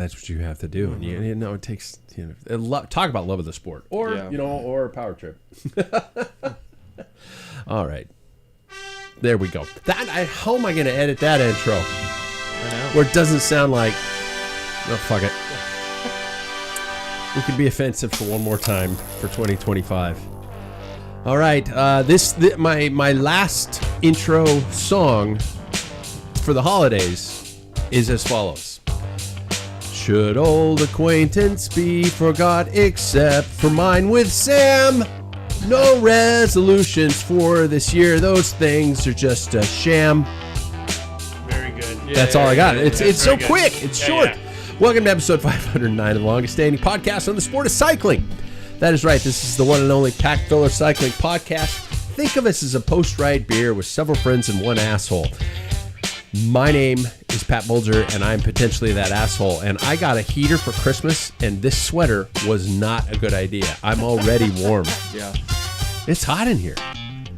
That's what you have to do. And you know, it takes, talk about love of the sport or, or a power trip. All right. There we go. How am I going to edit that intro? I know. Where it doesn't sound like, no, fuck it. We can be offensive for one more time for 2025. All right. My last intro song for the holidays is as follows. Should old acquaintance be forgot except for mine with Sam? No resolutions for this year. Those things are just a sham. Very good. Yeah, that's all I got. It's so good. Quick. It's short. Yeah. Welcome to episode 509 of the longest standing podcast on the sport of cycling. That is right. This is the one and only Packfiller Cycling Podcast. Think of us as a post-ride beer with several friends and one asshole. My name is Pat Bulger, and I'm potentially that asshole. And I got a heater for Christmas, and this sweater was not a good idea. I'm already warm. Yeah. It's hot in here.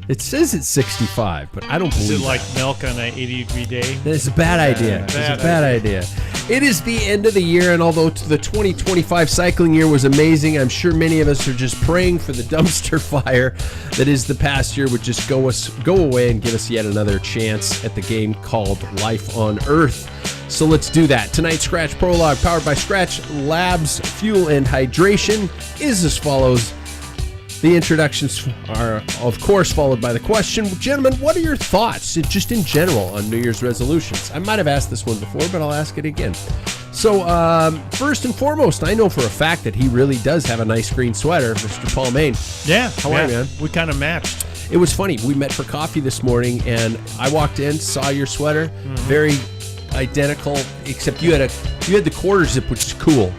It says it's 65, but I don't believe it. Is it like milk on an 80-degree day? It's a bad idea. It's a bad idea. It is the end of the year, and although the 2025 cycling year was amazing, I'm sure many of us are just praying for the dumpster fire that is the past year would just go away and give us yet another chance at the game called Life on Earth. So let's do that. Tonight's Scratch Prologue, powered by Scratch Labs Fuel and Hydration, is as follows. The introductions are, of course, followed by the question. Gentlemen, what are your thoughts, just in general, on New Year's resolutions? I might have asked this one before, but I'll ask it again. So, first and foremost, I know for a fact that he really does have a nice green sweater, Mr. Paul Main. Yeah. How are you, man? We kind of matched. It was funny. We met for coffee this morning, and I walked in, saw your sweater, very identical, except you had the quarter zip, which is cool.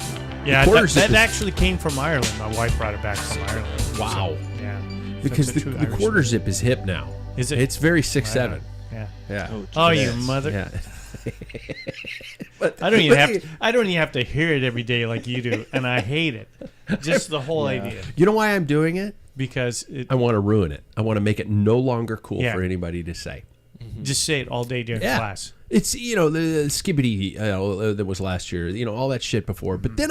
Yeah, that actually came from Ireland. My wife brought it back from Ireland. Wow. So, yeah. Because the quarter zip is hip now. Is it? It's very 6'7". Yeah. Oh, oh you mother. Yeah. I don't even have to hear it every day like you do, and I hate it. Just the whole idea. You know why I'm doing it? Because I want to ruin it. I want to make it no longer cool for anybody to say. Just say it all day during class. It's, the skibbity that was last year, all that shit before. But then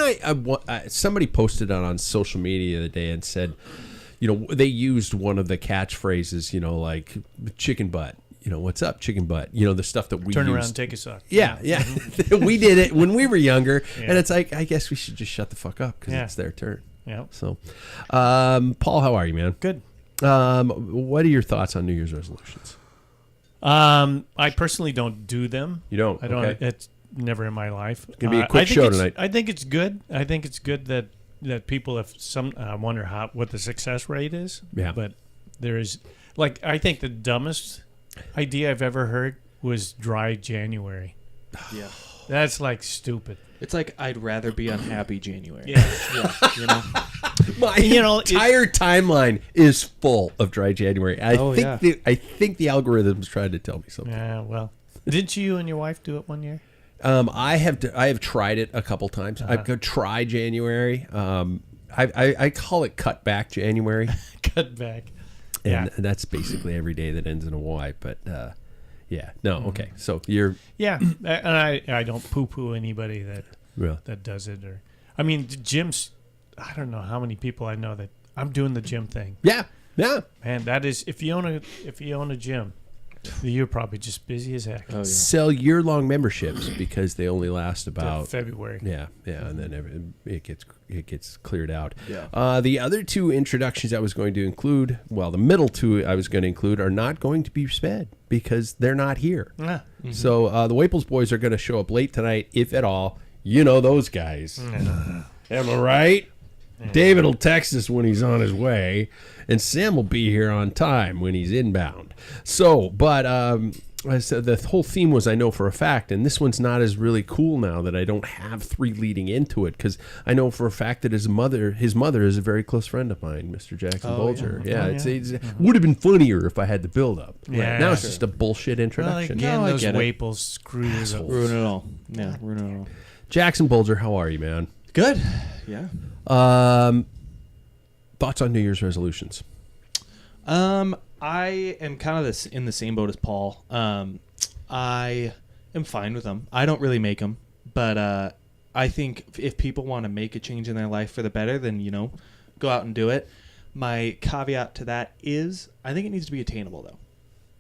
somebody posted on social media the other day and said, they used one of the catchphrases, like chicken butt. What's up, chicken butt? The stuff that we turn used. around and take a suck. Yeah. We did it when we were younger. Yeah. And it's like, I guess we should just shut the fuck up because it's their turn. Yeah. So, Paul, how are you, man? Good. What are your thoughts on New Year's resolutions? I personally don't do them. You don't? I don't. Okay. It's never in my life. It's gonna be a quick show tonight. I think it's good. I think it's good that people have some. I wonder what the success rate is. Yeah. But there is, I think the dumbest idea I've ever heard was dry January. Yeah. That's stupid. It's like I'd rather be unhappy January. Yeah. My entire timeline is full of dry January. I think the algorithm's trying to tell me something. Yeah, well, didn't you and your wife do it one year? I have tried it a couple times. I've go try January. I call it cut back January. Cut back. And that's basically every day that ends in a Y. But okay. So you're and I don't poo-poo anybody that does it. Or I mean, the gyms. I don't know how many people I know that I'm doing the gym thing. Yeah. Man, that is if you own a gym, you're probably just busy as heck. Oh, yeah. Sell year-long memberships because they only last about February. Yeah, and then it gets cleared out. Yeah. The other two introductions I was going to include, the middle two I was going to include, are not going to be sped because they're not here. Mm-hmm. So the Waples boys are going to show up late tonight, if at all. You know those guys. Am I right? David will text us when he's on his way, and Sam will be here on time when he's inbound. So, but I said the whole theme was I know for a fact, and this one's not as really cool now that I don't have three leading into it, because I know for a fact that his mother is a very close friend of mine, Mr. Jackson Bulger. Yeah, it would have been funnier if I had the build up. Yeah, now it's just a bullshit introduction. Those Waples screws up. Ruin it all. Yeah, ruin it all. Jackson Bulger, how are you, man? Good. Yeah. Thoughts on New Year's resolutions? I am kind of in the same boat as Paul. I am fine with them. I don't really make them, but I think if people want to make a change in their life for the better, then, go out and do it. My caveat to that is I think it needs to be attainable, though.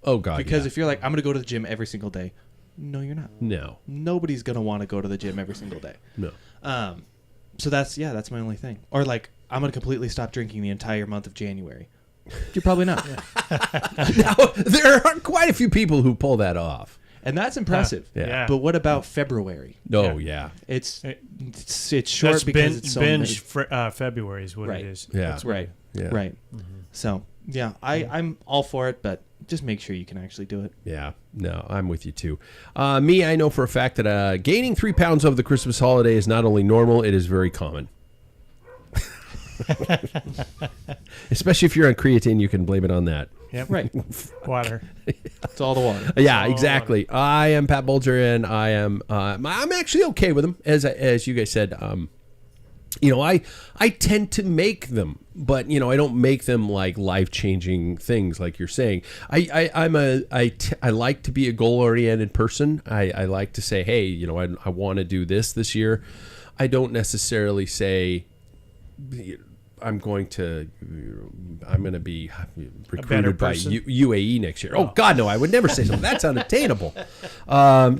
Oh, God, because if you're like, I'm going to go to the gym every single day. No, you're not. No. Nobody's going to want to go to the gym every single day. No. So that's my only thing. Or like, I'm going to completely stop drinking the entire month of January. You're probably not. Now, there are quite a few people who pull that off. And that's impressive. Yeah. But what about February? Oh, yeah. It's short because it's so binge February is what it is. Yeah. That's right. Yeah. Right. Mm-hmm. So, yeah, I'm all for it, but just make sure you can actually do it. Yeah. No, I'm with you, too. Me, I know for a fact that gaining 3 pounds over the Christmas holiday is not only normal, it is very common. Especially if you're on creatine, you can blame it on that. Yep. Right. Water. It's all the water. Yeah, exactly. I am Pat Bulger, and I am. I'm actually okay with them, as you guys said. I tend to make them, but I don't make them like life-changing things, like you're saying. I like to be a goal-oriented person. I like to say, hey, I want to do this year. I don't necessarily say I'm going to be recruited by UAE next year. Oh God, no! I would never say something that's unattainable. But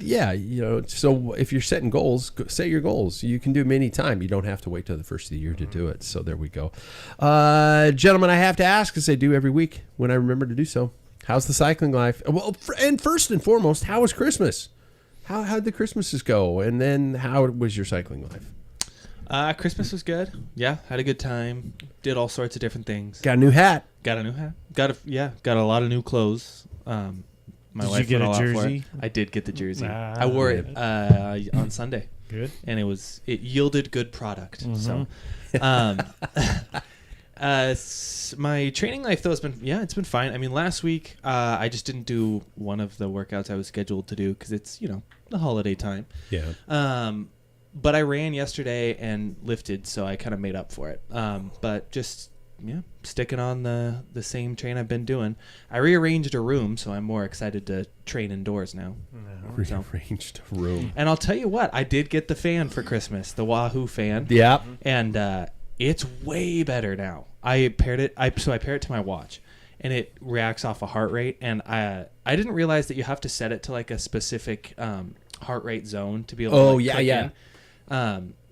yeah, So if you're setting goals, set your goals. You can do them anytime. You don't have to wait till the first of the year to do it. So there we go, gentlemen. I have to ask, as I do every week when I remember to do so. How's the cycling life? Well, and first and foremost, how was Christmas? How'd the Christmases go? And then how was your cycling life? Christmas was good. Yeah, had a good time. Did all sorts of different things. Got a new hat. Got a new hat. Got a lot of new clothes. My did wife you get went a all out for jersey? it. I did get the jersey. I wore it on Sunday. Good. And it yielded good product. Mm-hmm. So, my training life though it's been fine. I mean, last week I just didn't do one of the workouts I was scheduled to do because it's the holiday time. Yeah. But I ran yesterday and lifted, so I kind of made up for it. But just sticking on the same train I've been doing. I rearranged a room, so I'm more excited to train indoors now. Rearranged a room. And I'll tell you what, I did get the fan for Christmas, the Wahoo fan. Yeah. And it's way better now. I paired it to my watch, and it reacts off a heart rate. And I didn't realize that you have to set it to like a specific heart rate zone to be able to click in.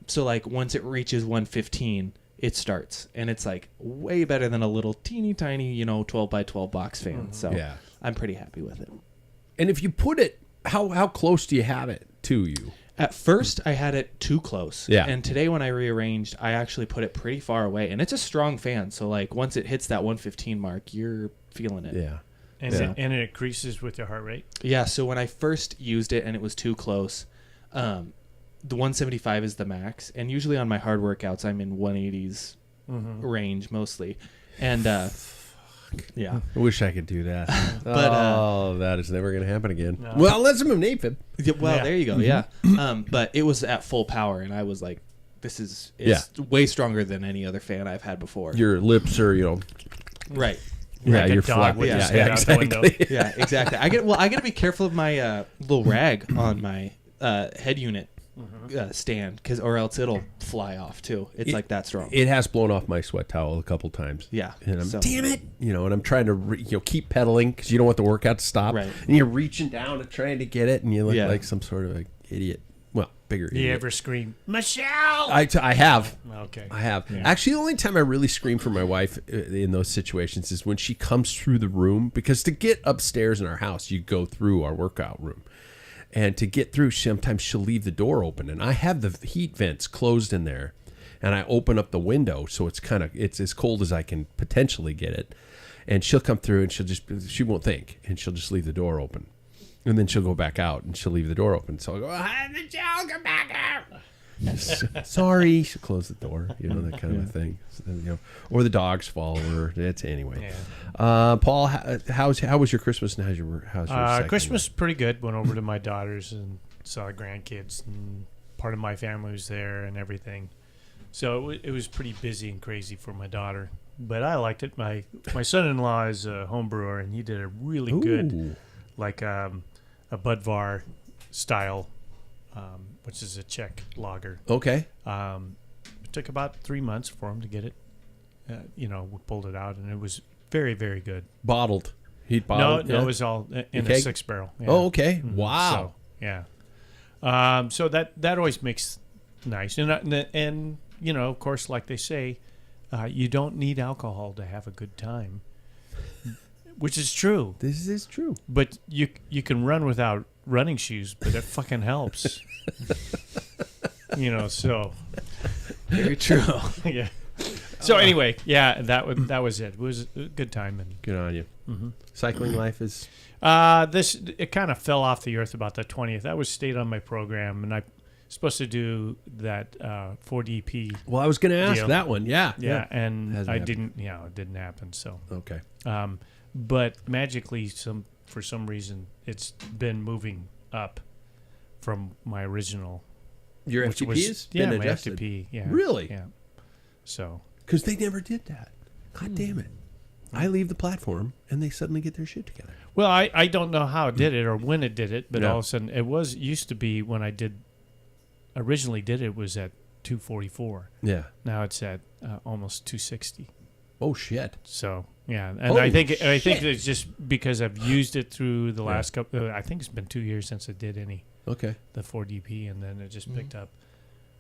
So like once it reaches 115, it starts, and it's like way better than a little teeny tiny 12 by 12 box fan. So yeah. I'm pretty happy with it. And if you put it, how close do you have it to you? At first I had it too close. Yeah. And today when I rearranged, I actually put it pretty far away, and it's a strong fan. So like once it hits that 115 mark, you're feeling it. Yeah. And it increases with your heart rate. Yeah. So when I first used it and it was too close, the 175 is the max, and usually on my hard workouts I'm in 180s range mostly, and yeah, I wish I could do that. But that is never going to happen again. No. Well, let's move AFib. There you go. Yeah, but it was at full power, and I was like, it's way stronger than any other fan I've had before. Your lips are right. Yeah, like you're a dog flat. with his Yeah, head out the window. exactly. Yeah, exactly. I got to be careful of my little rag on my head unit stand, or else it'll fly off too. It's like that strong. It has blown off my sweat towel a couple times. Yeah, and I'm damn it, and I'm trying to keep pedaling because you don't want the workout to stop. Right. And you're reaching down and trying to get it, and you look like some sort of idiot. Well, bigger idiot. Do you ever scream, Michelle? I have. Okay. I have. Yeah. Actually, the only time I really scream for my wife in those situations is when she comes through the room, because to get upstairs in our house, you go through our workout room. And to get through, sometimes she'll leave the door open, and I have the heat vents closed in there, and I open up the window so it's as cold as I can potentially get it. And she'll come through, and she won't think, and she'll just leave the door open, and then she'll go back out, and she'll leave the door open. So I go, "Hi, Michelle, come back out." Sorry, she'll close the door, that kind of a thing. So, or the dogs follow her. That's anyway. Yeah. Paul, how was your Christmas, and how's your Christmas pretty good. Went over to my daughter's and saw the grandkids, and part of my family was there and everything. So it was pretty busy and crazy for my daughter, but I liked it. My son-in-law is a home brewer, and he did a really good, like a Budvar style which is a Czech lager. Okay. It took about 3 months for him to get it. We pulled it out, and it was very, very good. Bottled. Heat bottled? No, it was all in a 6-barrel. Yeah. Oh, okay. Mm-hmm. Wow. So, yeah. So that always makes nice. And of course, like they say, you don't need alcohol to have a good time, which is true. This is true. But you can run without running shoes, but it fucking helps. So. Very true. Yeah. So anyway, that was it. It was a good time. And good on you. Mm-hmm. Cycling life is... it kind of fell off the earth about the 20th. That was stayed on my program, and I supposed to do that 4DP. Well, I was going to ask deal. that one. Yeah. And Hasn't I happened. didn't. Yeah, it didn't happen. So Okay. but magically, for some reason, it's been moving up from my original. Your which FTP was, has yeah, been my adjusted? FTP. Yeah. Really? Yeah. So. Because they never did that. God damn it. I leave the platform, and they suddenly get their shit together. Well, I don't know how it did it or when it did it, but Yeah. all of a sudden used to be when I originally did it was at 244. Yeah. Now it's at almost 260. Oh, shit. So yeah, and Holy I think shit. it's just because I've used it through the last couple. I think it's been 2 years since I did Okay. the 4DP, and then it just picked up.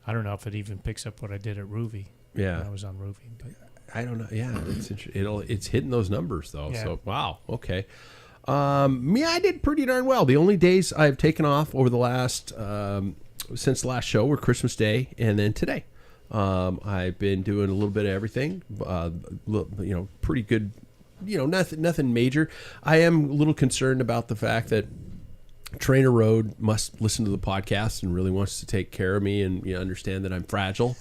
I don't know if it even picks up what I did at Roovy. Yeah. when I was on Roovy. But. I don't know. Yeah, it's hitting those numbers though. Yeah. So wow. Okay. Me, I did pretty darn well. The only days I've taken off over the last since the last show were Christmas Day and then today. I've been doing a little bit of everything. Pretty good. Nothing major. I am a little concerned about the fact that Trainer Road must listen to the podcast and really wants to take care of me and understand that I'm fragile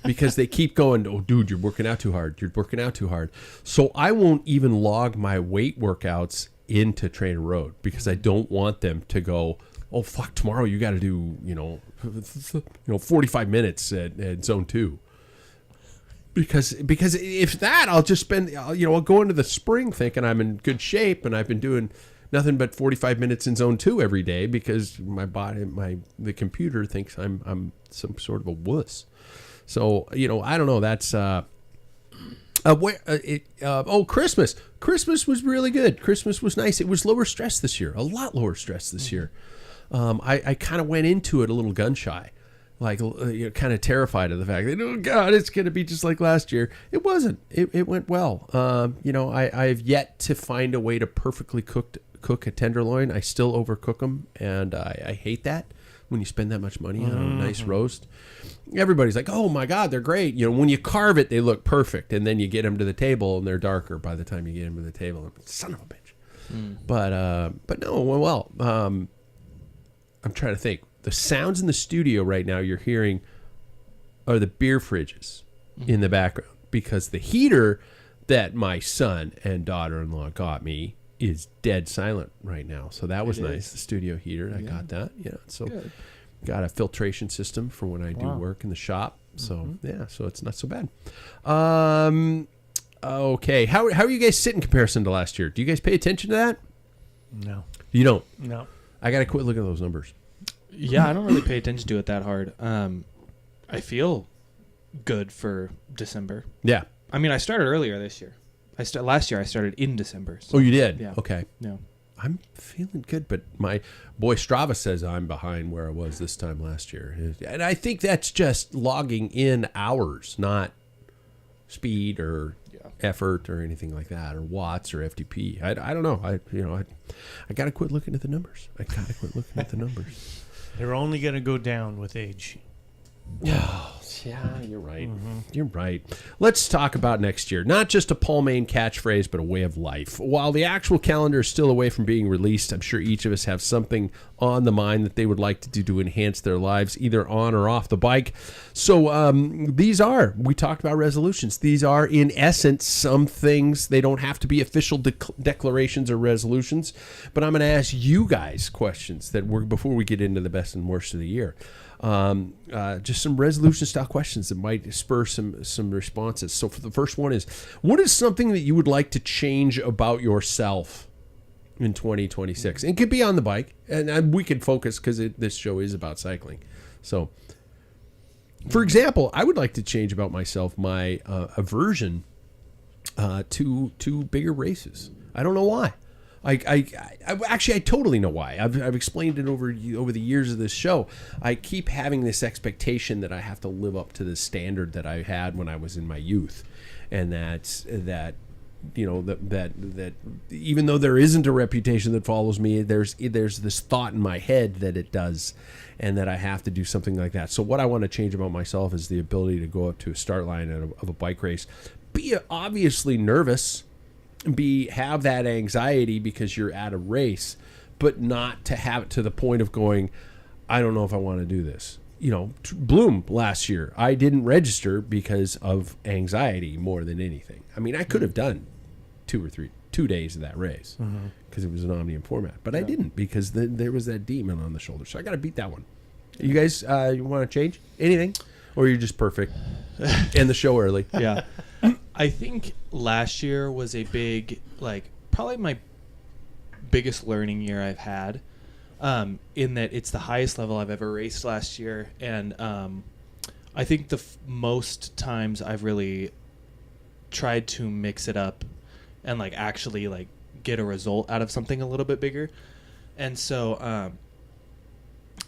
because they keep going, oh, dude, you're working out too hard. You're working out too hard. So I won't even log my weight workouts into Trainer Road because I don't want them to go, oh, fuck, tomorrow you got to do, 45 minutes at zone 2. Because if that, I'll just spend, I'll go into the spring thinking I'm in good shape and I've been doing nothing but 45 minutes in zone 2 every day because my body, the computer thinks I'm some sort of a wuss. So, I don't know. That's, Christmas. Christmas was really good. Christmas was nice. It was lower stress this year, a lot lower stress this year. I kind of went into it a little gun shy, like kind of terrified of the fact that, oh God, it's going to be just like last year. It wasn't. It went well. I've yet to find a way to perfectly cook a tenderloin. I still overcook them, and I hate that when you spend that much money on a nice roast. Everybody's like, oh my God, they're great. When you carve it, they look perfect, and then you get them to the table, and they're darker by the time you get them to the table. Son of a bitch. But no, well, I'm trying to think. The sounds in the studio right now you're hearing are the beer fridges in the background because the heater that my son and daughter-in-law got me is dead silent right now. So that was nice. The studio heater, I got that. Yeah. So Good. got a filtration system for when I do Wow. work in the shop. So so it's not so bad. Okay. How are you guys sitting in comparison to last year? Do you guys pay attention to that? No. You don't. No. I got to quit looking at those numbers. Yeah, I don't really pay attention to it that hard. I feel good for December. Yeah. I mean, I started earlier this year. Last year I started in December. So, Oh, you did? Yeah. Okay. No. I'm feeling good, but my boy Strava says I'm behind where I was this time last year. And I think that's just logging in hours, not speed or effort or anything like that, or watts or FTP. I don't know. I got to quit looking at the numbers. They're only going to go down with age. Yeah, you're right. You're right. Let's talk about next year. Not just a Paul Main catchphrase, but a way of life. While the actual calendar is still away from being released, I'm sure each of us have something on the mind that they would like to do to enhance their lives, either on or off the bike. So we talked about resolutions. These are, in essence, some things. They don't have to be official declarations or resolutions, but I'm going to ask you guys questions before we get into the best and worst of the year. Just some resolution style questions that might spur some responses. So for the first one is, what is something that you would like to change about yourself in 2026. And it could be on the bike, and we could focus because this show is about cycling. So, for example, I would like to change about myself my aversion to bigger races. I don't know why. I totally know why. I've explained it over the years of this show. I keep having this expectation that I have to live up to the standard that I had when I was in my youth, and that even though there isn't a reputation that follows me, there's this thought in my head that it does, and that I have to do something like that. So what I want to change about myself is the ability to go up to a start line of a bike race, be obviously nervous, have that anxiety because you're at a race, but not to have it to the point of going, I don't know if I want to do this. Bloom last year, I didn't register because of anxiety more than anything. I mean, I could have done 2 days of that race because it was an Omnium format, but I didn't because there was that demon on the shoulder. So I got to beat that one. You guys, you want to change anything, or you're just perfect? End the show early. Yeah. I think last year was a big, probably my biggest learning year I've had, in that it's the highest level I've ever raced last year. And I think the most times I've really tried to mix it up and actually get a result out of something a little bit bigger. And so,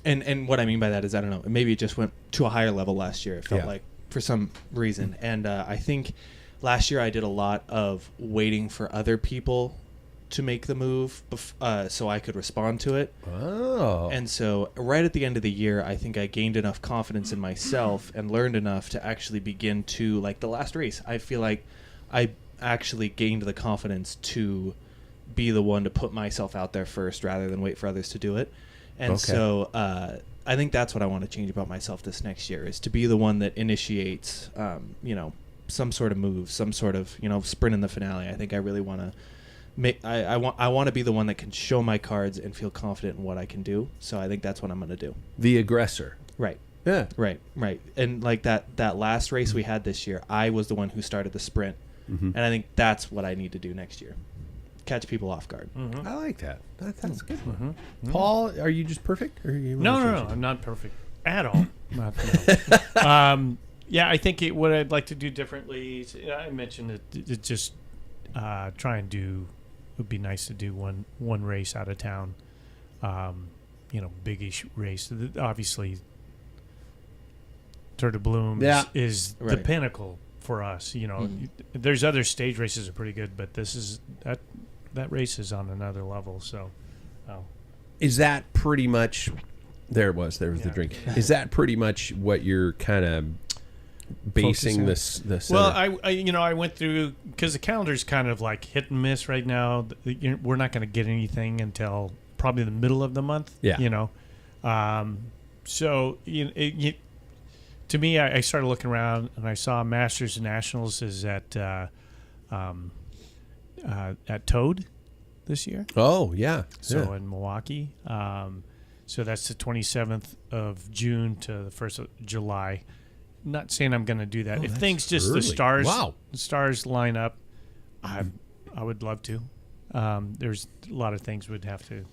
and what I mean by that is, I don't know, maybe it just went to a higher level last year. It felt like, for some reason. And I think last year I did a lot of waiting for other people to make the move so I could respond to it. Oh. And so right at the end of the year, I think I gained enough confidence in myself and learned enough to actually begin to, the last race, I feel like I actually gained the confidence to be the one to put myself out there first rather than wait for others to do it. And so I think that's what I want to change about myself this next year, is to be the one that initiates, some sort of move, some sort of, sprint in the finale. I think I really want to I want to be the one that can show my cards and feel confident in what I can do. So I think that's what I'm going to do. The aggressor. Right. Yeah. Right. And that last race we had this year, I was the one who started the sprint. And I think that's what I need to do next year. Catch people off guard. I like that. That's a good one. Paul, are you just perfect? Or No, I'm not perfect at all. Yeah, I think what I'd like to do differently is, I mentioned it just try and do. It would be nice to do one race out of town. Big-ish race. Obviously, Tour de Bloom is the pinnacle for us. There's other stage races that are pretty good, but this is that race is on another level. So, is that pretty much? There it was. There was the drink. Is that pretty much what you're kind of basing this? Well, I went through, because the calendar's kind of hit and miss right now. We're not going to get anything until probably the middle of the month. Yeah. So to me, I started looking around and I saw Masters and Nationals is at Toad this year. Oh yeah. So in Milwaukee. So that's the 27th of June to the 1st of July. Not saying I'm going to do that. If things just early. the stars line up, I would love to. There's a lot of things would have to,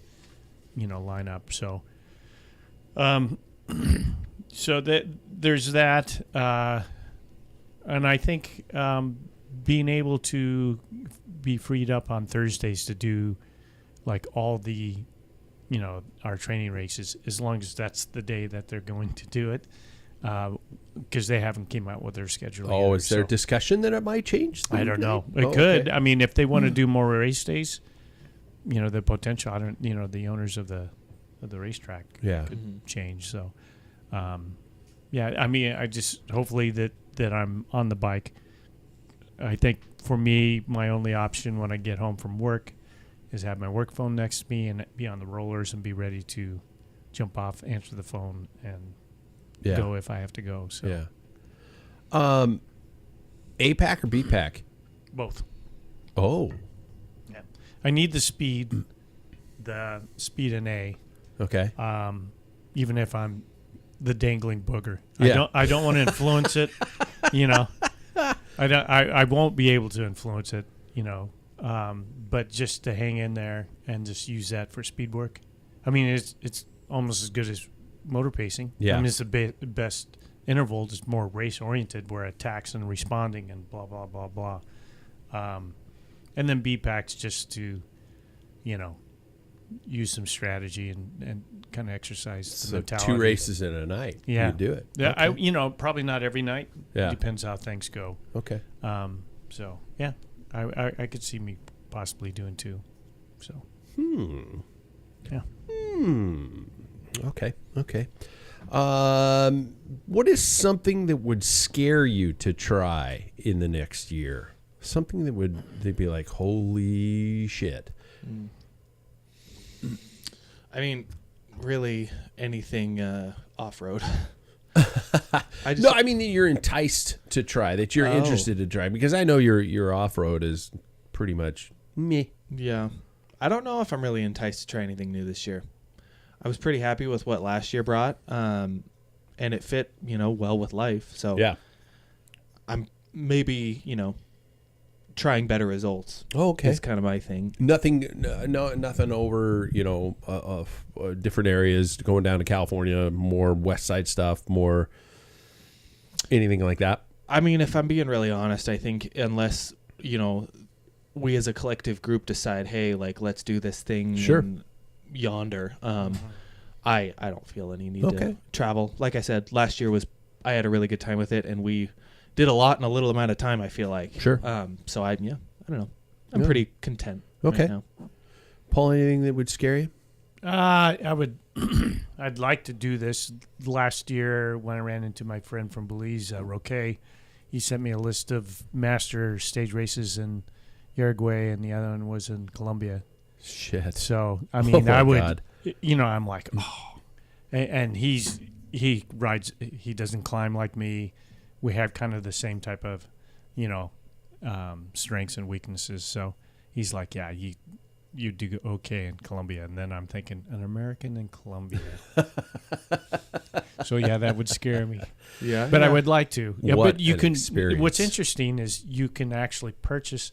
line up. So, so that there's that, and I think being able to be freed up on Thursdays to do all the, our training races, as long as that's the day that they're going to do it. Because they haven't came out with their schedule. Oh, is there discussion that it might change? I don't know. It could. Okay. I mean, if they want to do more race days, the potential. I don't. The owners of the racetrack could change. So, I mean, I just hopefully that I'm on the bike. I think for me, my only option when I get home from work is have my work phone next to me and be on the rollers and be ready to jump off, answer the phone, and go if I have to go. So A pack or B pack? Both. Oh. Yeah. I need the speed in A. Okay. Even if I'm the dangling booger. Yeah. I don't want to influence it, I won't be able to influence it, but just to hang in there and just use that for speed work. I mean, it's almost as good as motor pacing. Yeah. I mean, it's the best interval, just more race oriented, where attacks and responding and blah blah blah blah. And then BPAC's just to, use some strategy and kind of exercise the So mentality. 2 races in a night. Yeah. You do it. Yeah, Okay. probably not every night. Yeah. Depends how things go. Okay. So yeah, I could see me possibly doing 2. So yeah. Okay. What is something that would scare you to try in the next year? Something that they'd be like, holy shit. I mean, really anything off-road. I mean that you're enticed to try, that you're interested to try, because I know your off-road is pretty much meh. Yeah. I don't know if I'm really enticed to try anything new this year. I was pretty happy with what last year brought, and it fit, well with life. So Yeah. I'm maybe, trying better results. Oh, okay. That's kind of my thing. Nothing over, different areas, going down to California, more West Side stuff, more anything like that. I mean, if I'm being really honest, I think unless, we as a collective group decide, hey, like, let's do this thing Sure. in yonder, I don't feel any need Okay. to travel. Like I said, last year I had a really good time with it, and we did a lot in a little amount of time, I feel like. Sure. So I don't know. I'm Yeah. pretty content Okay. right now. Paul, anything that would scare you? I would. I'd like to do this. Last year, when I ran into my friend from Belize, Roque, he sent me a list of master stage races in Uruguay, and the other one was in Colombia. Shit. So I mean, my I would. God. I'm like, and he rides. He doesn't climb like me. We have kind of the same type of, strengths and weaknesses. So he's like, yeah, you do okay in Colombia. And then I'm thinking, an American in Colombia. So yeah, that would scare me. Yeah. But I would like to. Yeah, What but you an can. experience. What's interesting is you can actually purchase,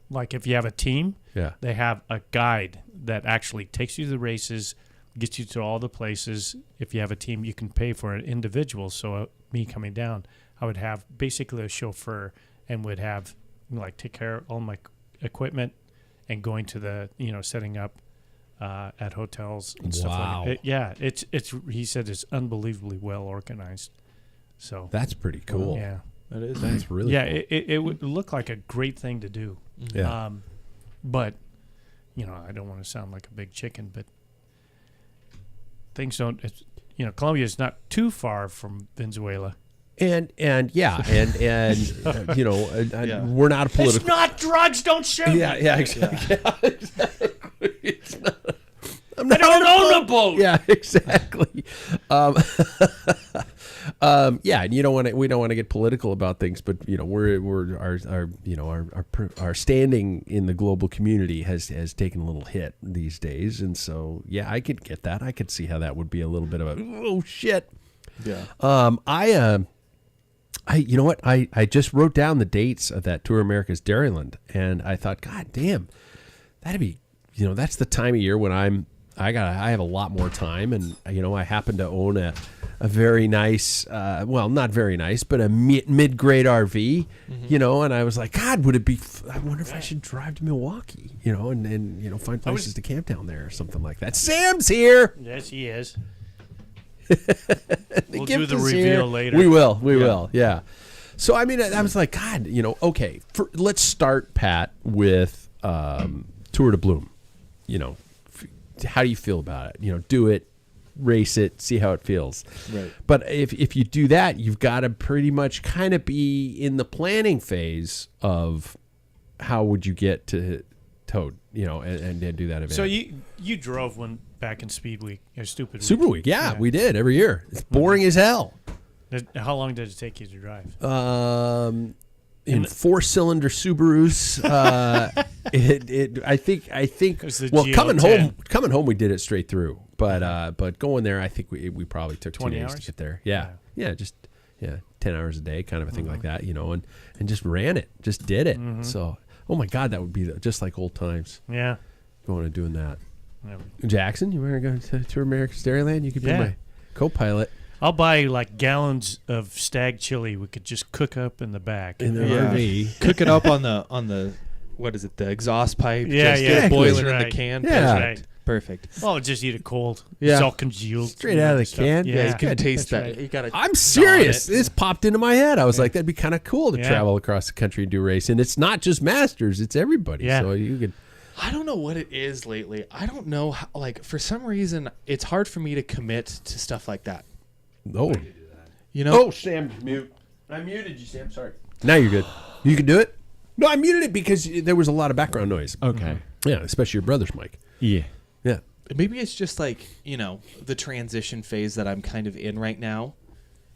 like if you have a team, Yeah. they have a guide that actually takes you to the races, gets you to all the places. If you have a team, you can pay for an individual. So me coming down, I would have basically a chauffeur and would have take care of all my equipment and going to the setting up at hotels and stuff Wow. like that. It's he said it's unbelievably well organized. So That's pretty cool. yeah. That is. That's really Yeah, cool. it would look like a great thing to do. Yeah. But I don't want to sound like a big chicken, but things don't. Colombia is not too far from Venezuela. And Yeah. we're not a political. It's not drugs. Don't shoot. Yeah, exactly. It's not, I'm I not don't own a boat. Yeah, exactly. And we don't want to get political about things, but our standing in the global community has taken a little hit these days, and so yeah, I could get that. I could see how that would be a little bit of a oh shit. Yeah. I just wrote down the dates of that Tour America's Dairyland, and I thought, God damn, that'd be, that's the time of year when I have a lot more time, and I happen to own a very nice, not very nice, but a mid-grade RV, and I was like, God, would it be? I wonder if I should drive to Milwaukee, and find places to camp down there or something like that. Sam's here. Yes, he is. The We'll gift do the is reveal here. later. We will. Yeah. So I mean, I was like, God, okay. Let's start, Pat, with Tour de Bloom. How do you feel about it? Do it, race it, see how it feels. Right. But if you do that, you've got to pretty much kind of be in the planning phase of how would you get to Toad, and do that event. So you drove one back in Speed Week, or Stupid Week. Super Week, yeah, we did every year. It's boring as hell. How long did it take you to drive? In 4-cylinder Subarus, I think. was the Well, GL10. coming home, we did it straight through. But going there, I think we probably took 20 2 days hours? to get there. Yeah, just 10 hours a day, kind of a thing like that, and just ran it, just did it. So Oh my God, that would be just like old times. Yeah. Going and doing that. Yeah. Jackson, you want to go to America's Dairyland? You could be my co-pilot I'll buy like gallons of stag chili we could just cook up in the back. in the RV. Cook it up on the what is it, the exhaust pipe? Yeah, just yeah. get it boiling That's in right. the can. Yeah. That's right. Perfect. Oh, just eat it cold. Yeah. It's all congealed. Straight out of the stuff. can? Yeah, Yeah, you can good. taste That's that. right. You gotta I'm serious. gnaw on it. This popped into my head. I was like, that'd be kind of cool to Yeah. travel across the country and do a race. And it's not just masters; it's everybody. Yeah. So you could. I don't know what it is lately. I don't know how, like, for some reason it's hard for me to commit to stuff like that. Oh, You know? Sam, mute. I muted you, Sam. Sorry. Now you're good. You can do it. No, I muted it because there was a lot of background noise. Okay. Yeah, especially your brother's mic. Yeah. Yeah. Maybe it's just like, the transition phase that I'm kind of in right now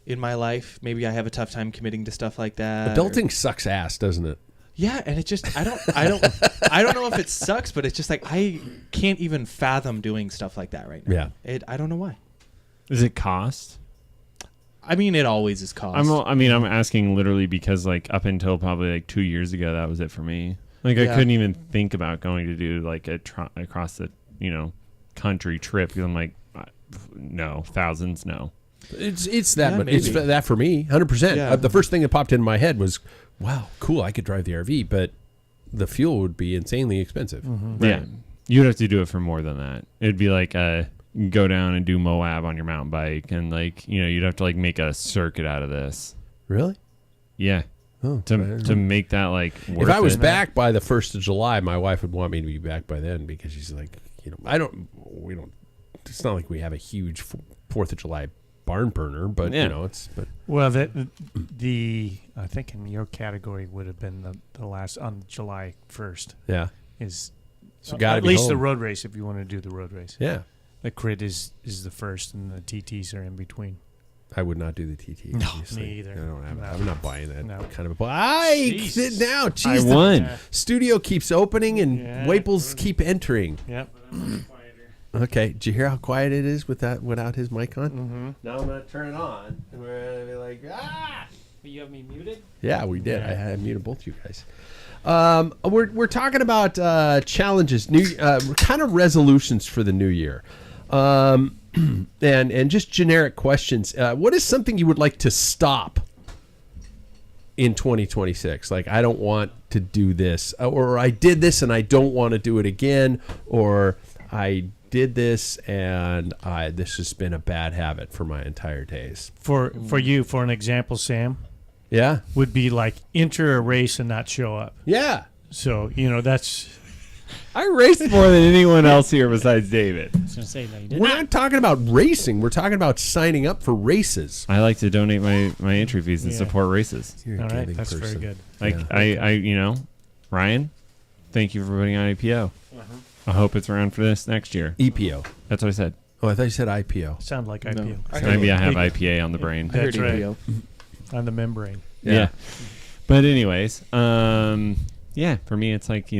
in my life. Maybe I have a tough time committing to stuff like that. Adulting sucks ass, doesn't it? Yeah, and it just I don't know if it sucks, but it's just like I can't even fathom doing stuff like that right now. Yeah. I don't know why. Does it cost? I mean, it always is cost. I'm asking literally because like up until probably like 2 years ago, that was it for me. Like I Yeah. couldn't even think about going to do like across the country trip because I'm like, no, thousands, no. It's that, Yeah, but it's maybe. that for me, 100%. Yeah. The first thing that popped into my head was, wow, cool, I could drive the RV, but the fuel would be insanely expensive. Yeah, you'd have to do it for more than that. It'd be like go down and do Moab on your mountain bike, and like you'd have to like make a circuit out of this. Really? Yeah, Oh, to make that like worth if I was it. back by the 1st of July, my wife would want me to be back by then because she's like, it's not like we have a huge 4th of July barn burner, but Yeah. but Well, I think in your category would have been the last on July 1st yeah. is So gotta at be least the home. road race if you want to do the road race. Yeah. The crit is the first and the TTs are in between. I would not do the TT. No, obviously. me either. I don't have, No. I'm not buying that No. kind of a. Sit Jesus. down. I Jeez, the won. Yeah. studio keeps opening and Yeah. Waples keep entering. Yep. Okay, did you hear how quiet it is without his mic on? Mm-hmm. Now I'm gonna turn it on. And we're gonna be like, ah! You have me muted? Yeah, we did. Yeah. I muted both you guys. We're talking about challenges, kind of resolutions for the new year, and just generic questions. What is something you would like to stop in 2026? Like, I don't want to do this, or I did this and I don't want to do it again, or I did this and this has been a bad habit for my entire days. For you, for an example, Sam, Yeah, would be like enter a race and not show up. yeah. So, that's... I raced more than anyone else here besides David. I was going to say, no, you didn't. We're not talking about racing. We're talking about signing up for races. I like to donate my entry fees and Yeah. support races. You're a All right, giving that's person. very good. Like Yeah. Ryan, thank you for putting on APO. I hope it's around for this next year. EPO. That's what I said. Oh, I thought you said IPO. Sound like No. IPO. I heard Maybe I have Big- IPA on the brain. I heard That's right. EPO. On the membrane. Yeah. But anyways, yeah, for me it's like,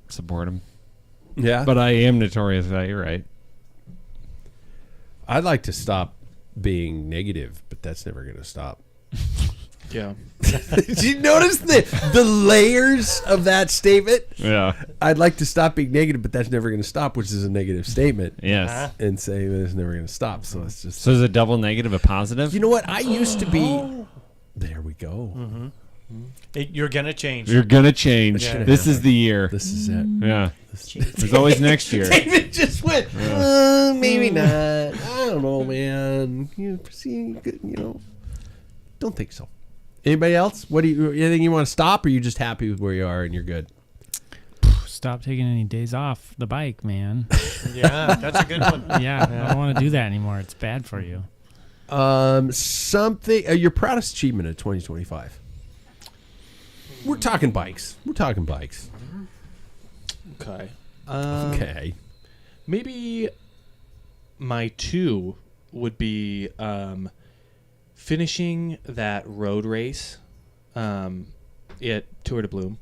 support them. Yeah. But I am notorious that you're right. I'd like to stop being negative, but that's never going to stop. Yeah. Did you notice the layers of that statement? Yeah. I'd like to stop being negative, but that's never going to stop, which is a negative statement. Yes. Uh-huh. And say that it's never going to stop. So it's just. So is a double negative a positive? You know what? I used to be. There we go. Mm-hmm. You're going to change. You're gonna change. Yeah. This is the year. This is it. Yeah. There's always next year. David just went, maybe not. I don't know, man. Don't think so. Anybody else? Anything you want to stop, or are you just happy with where you are and you're good? Stop taking any days off the bike, man. Yeah, that's a good one. Yeah, I don't want to do that anymore. It's bad for you. Something your proudest achievement of 2025. We're talking bikes. Okay. Okay. Maybe my 2 would be finishing that road race at Tour de Bloom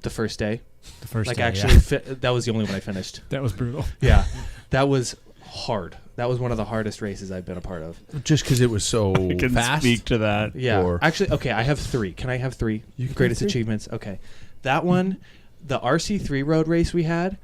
the first day. The first Like day, actually, that was the only one I finished. that was brutal. Yeah, that was hard. That was one of the hardest races I've been a part of. Just because it was so I can fast. speak to that. Yeah. Or- Actually, okay, I have 3. Can I have 3 You can greatest have 3. achievements? Okay. That one, the RC3 road race we had,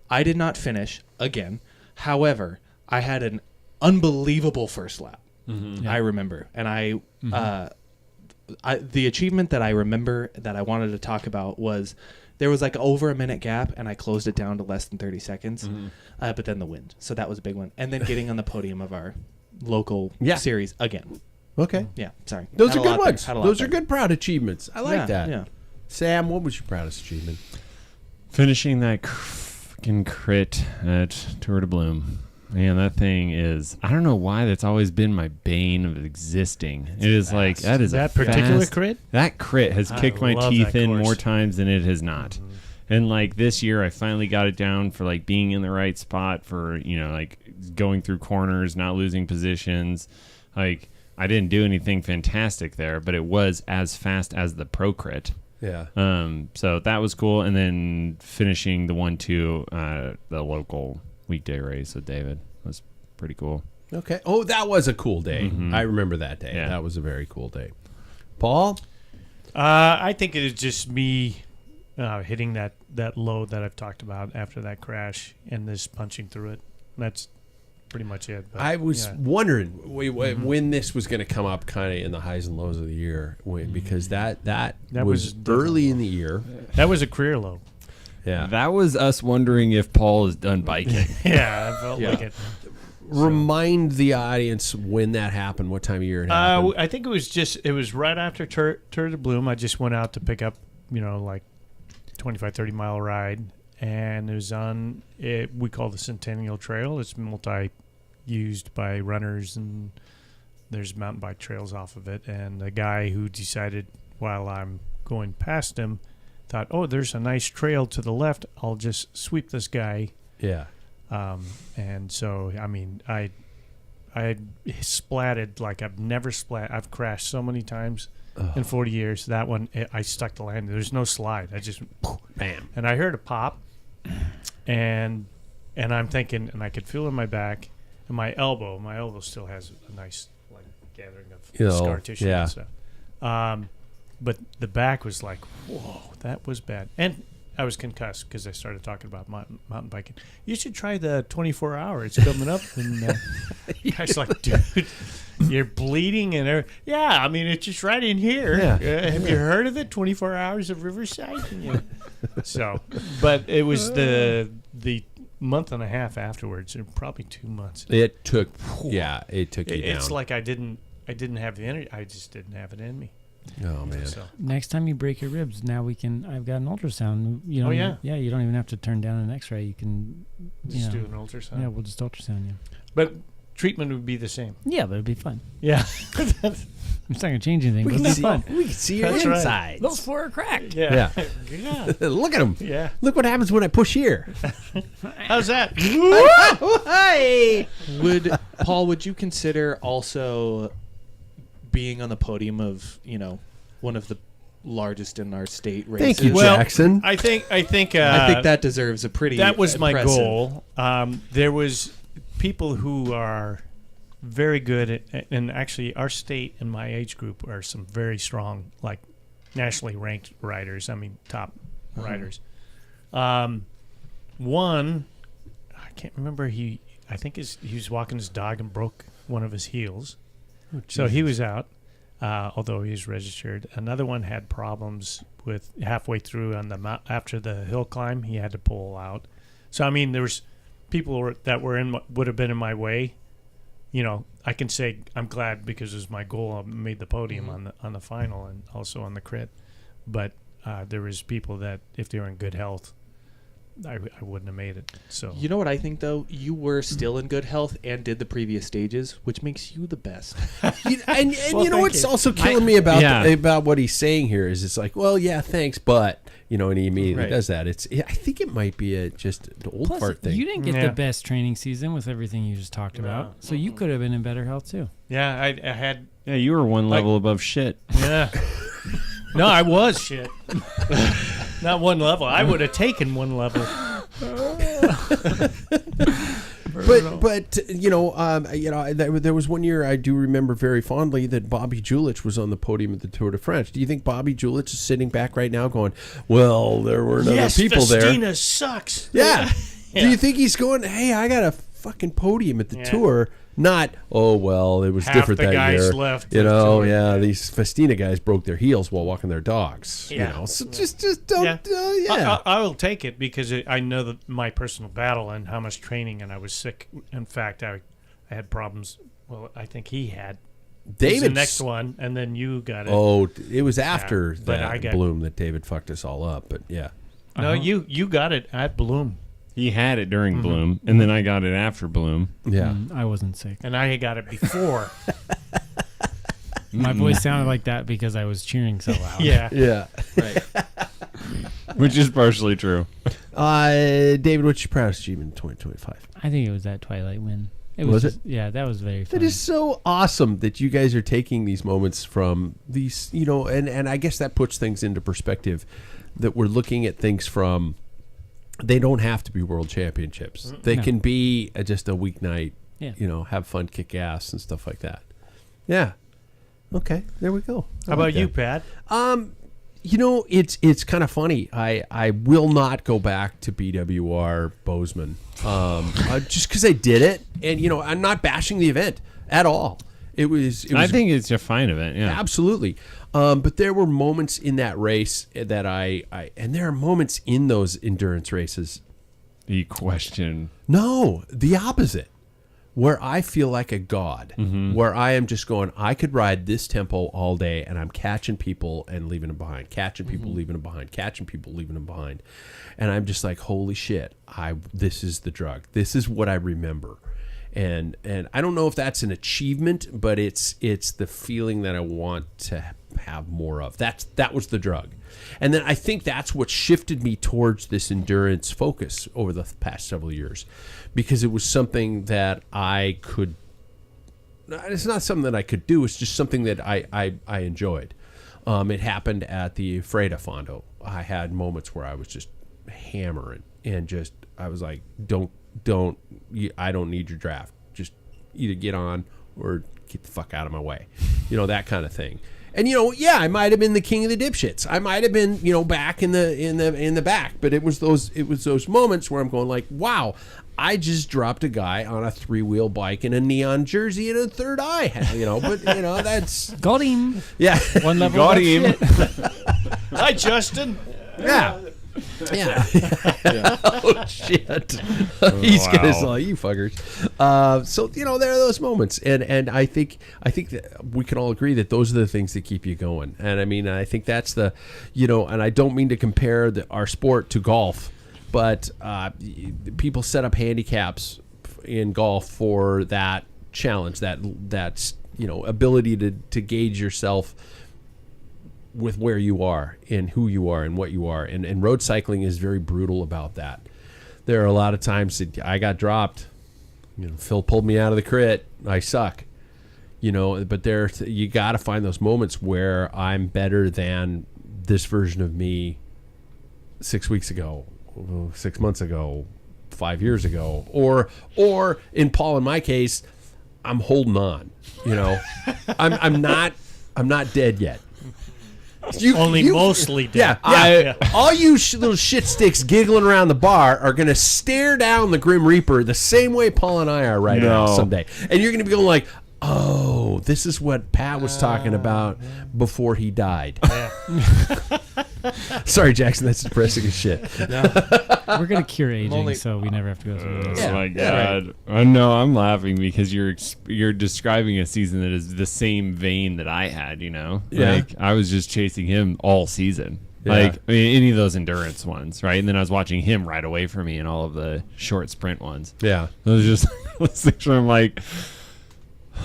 I did not finish again. However, I had an unbelievable first lap. Yeah. I remember, and the achievement that I remember that I wanted to talk about was there was like over a minute gap, and I closed it down to less than 30 seconds. But then the wind, so that was a big one, and then getting on the podium of our local series again. Okay. Yeah, sorry. Those Had are a good lot ones. there. Had a lot Those are there. good, proud achievements. I like Yeah, that. yeah. Sam, what was your proudest achievement? Finishing that fucking crit at Tour de Bloom. Man, that thing is, I don't know why that's always been my bane of existing. It is like, that is that a particular fast- crit. That crit has I kicked my love teeth that in course. more times than it has not. And like this year, I finally got it down for like being in the right spot for, like going through corners, not losing positions. Like, I didn't do anything fantastic there, but it was as fast as the pro crit. Yeah. So that was cool. And then finishing the 1-2, the local weekday race with David was pretty cool. Okay. Oh, that was a cool day. I remember that day. Yeah. That was a very cool day. Paul? I think it is just me hitting that low that I've talked about after that crash and this punching through it. That's pretty much it. But, I was wondering when this was going to come up kind of in the highs and lows of the year because that was early in the year. That was a career low. Yeah. That was us wondering if Paul is done biking. Yeah, I felt like it. Remind the audience when that happened, what time of year it happened. I think it was right after Tour de Bloom. I just went out to pick up, like 25, 30 mile ride. And it was on, we call the Centennial Trail. It's multi-used by runners, and there's mountain bike trails off of it. And the guy who decided while I'm going past him thought, oh, there's a nice trail to the left. I'll just sweep this guy. Yeah. And so, I mean, I splatted like I've never splat. I've crashed so many times in 40 years. That one, I stuck the landing. There's no slide. I just, Bam. and I heard a pop, and I'm thinking, and I could feel in my back, and my elbow still has a nice like gathering of scar tissue and stuff. But the back was like, whoa, that was bad. And I was concussed because I started talking about mountain biking. You should try the 24-hour. It's coming up. And guy's like, dude, you're bleeding. And yeah, I mean, it's just right in here. Yeah. Have you heard of it? 24 hours of Riverside? So, but it was the month and a half afterwards, or probably 2 months. It took you down. It's like I didn't have the energy. I just didn't have it in me. Oh, man. So. Next time you break your ribs, now I've got an ultrasound. Oh, yeah? Yeah, you don't even have to turn down an x-ray. You can Just do an ultrasound. Yeah, we'll just ultrasound you. But treatment would be the same. Yeah, but it'd be fun. Yeah. It's not going to change anything, but it'd be fun. We can see your That's right. insides. Those four are cracked. Yeah. Yeah. Look at them. Yeah. Look what happens when I push here. How's that? Hey. Would you consider also being on the podium of, one of the largest in our state races? Thank you, Well, Jackson. I think I think that deserves a pretty that was my impressive goal. There was people who are very good at, and actually our state and my age group are some very strong, like nationally ranked riders. I mean, top riders. One, I can't remember. I think he was walking his dog and broke one of his heels. So he was out, although he was registered. Another one had problems with halfway through on the after the hill climb. He had to pull out. So I mean, there was people that would have been in my way. I can say I'm glad because it was my goal. I made the podium on the final and also on the crit. But there was people that if they were in good health, I wouldn't have made it. So You know what I think, though? You were still in good health and did the previous stages, which makes you the best. And Well, you know thank what's you. also killing me about Yeah. about what he's saying here is it's like, well, yeah, thanks, but and he immediately Right. does that. I think it might be just an old Plus, fart thing. you didn't get Yeah. the best training season with everything you just talked about, so you could have been in better health too. yeah, I had Yeah, you were one level above shit. yeah. No, I was shit. Not one level. I would have taken one level. But there was one year I do remember very fondly that Bobby Julich was on the podium at the Tour de France. Do you think Bobby Julich is sitting back right now going, well, there were other people there? Festina sucks. Yeah. Do you think he's going, hey, I got a fucking podium at the Tour? Not, oh, well, it was Half different the that guys year. left You the know, Tour, yeah, these Festina guys broke their heels while walking their dogs. Yeah. You know, so just don't, I will take it because I know that my personal battle and how much training, and I was sick. In fact, I had problems. Well, I think he had. David's the next one, and then you got it. Oh, it was after but that I got- Bloom that David fucked us all up, but yeah. No, you got it at Bloom, He had it during Bloom, and then I got it after Bloom. Yeah. I wasn't sick. and I got it before. My voice sounded like that because I was cheering so loud. Yeah. Yeah. Right. Which is partially true. David, what's your proudest achievement in 2025? I think it was that Twilight win. Was just, yeah, that was very fun. It is so awesome that you guys are taking these moments from these, and I guess that puts things into perspective, that we're looking at things from, they don't have to be world championships. They can be just a weeknight, have fun, kick ass and stuff like that. Yeah. Okay, there we go. How about you, Pat? It's kind of funny. I will not go back to BWR Bozeman just because I did it, and I'm not bashing the event at all. It was I think it's a fine event. Yeah, absolutely. But there were moments in that race that and there are moments in those endurance races. The question. No, the opposite. Where I feel like a god, where I am just going, I could ride this tempo all day, and I'm catching people and leaving them behind, catching people, leaving them behind, catching people, leaving them behind. And I'm just like, holy shit, this is the drug. This is what I remember. And I don't know if that's an achievement, but it's the feeling that I want to have more of. That was the drug. And then I think that's what shifted me towards this endurance focus over the past several years, because it was something that I could. It's not something that I could do. It's just something that I enjoyed. It happened at the Freda Fondo. I had moments where I was just hammering and I was like, I don't need your draft. Just either get on or get the fuck out of my way. That kind of thing. And I might have been the king of the dipshits. I might have been, back in the back. But it was those moments where I'm going like, wow, I just dropped a guy on a 3-wheel bike in a neon jersey and a third eye. But that's Got him. yeah, One level. Got up him. shit. Hi, Justin. yeah. Yeah. Oh shit. He's gonna say, you fuckers. So there are those moments, and I think that we can all agree that those are the things that keep you going. And I mean, I think that's the, and I don't mean to compare our sport to golf, but people set up handicaps in golf for that challenge, that's ability to gauge yourself with where you are and who you are and what you are. And road cycling is very brutal about that. There are a lot of times that I got dropped. Phil pulled me out of the crit. I suck. But you got to find those moments where I'm better than this version of me 6 weeks ago, 6 months ago, 5 years ago, or in Paul and my case, I'm holding on. I'm not dead yet. Mostly dead. Yeah. All you little shit sticks giggling around the bar are going to stare down the Grim Reaper the same way Paul and I are right now someday. And you're going to be going like, oh, this is what Pat was talking about before he died. Sorry, Jackson, that's depressing as shit. We're gonna cure aging, so we never have to go through this. Oh my god! No, I'm laughing because you're describing a season that is the same vein that I had. Like I was just chasing him all season. Yeah. Like any of those endurance ones, right? And then I was watching him ride away from me in all of the short sprint ones. Yeah, it was just those things where I'm like,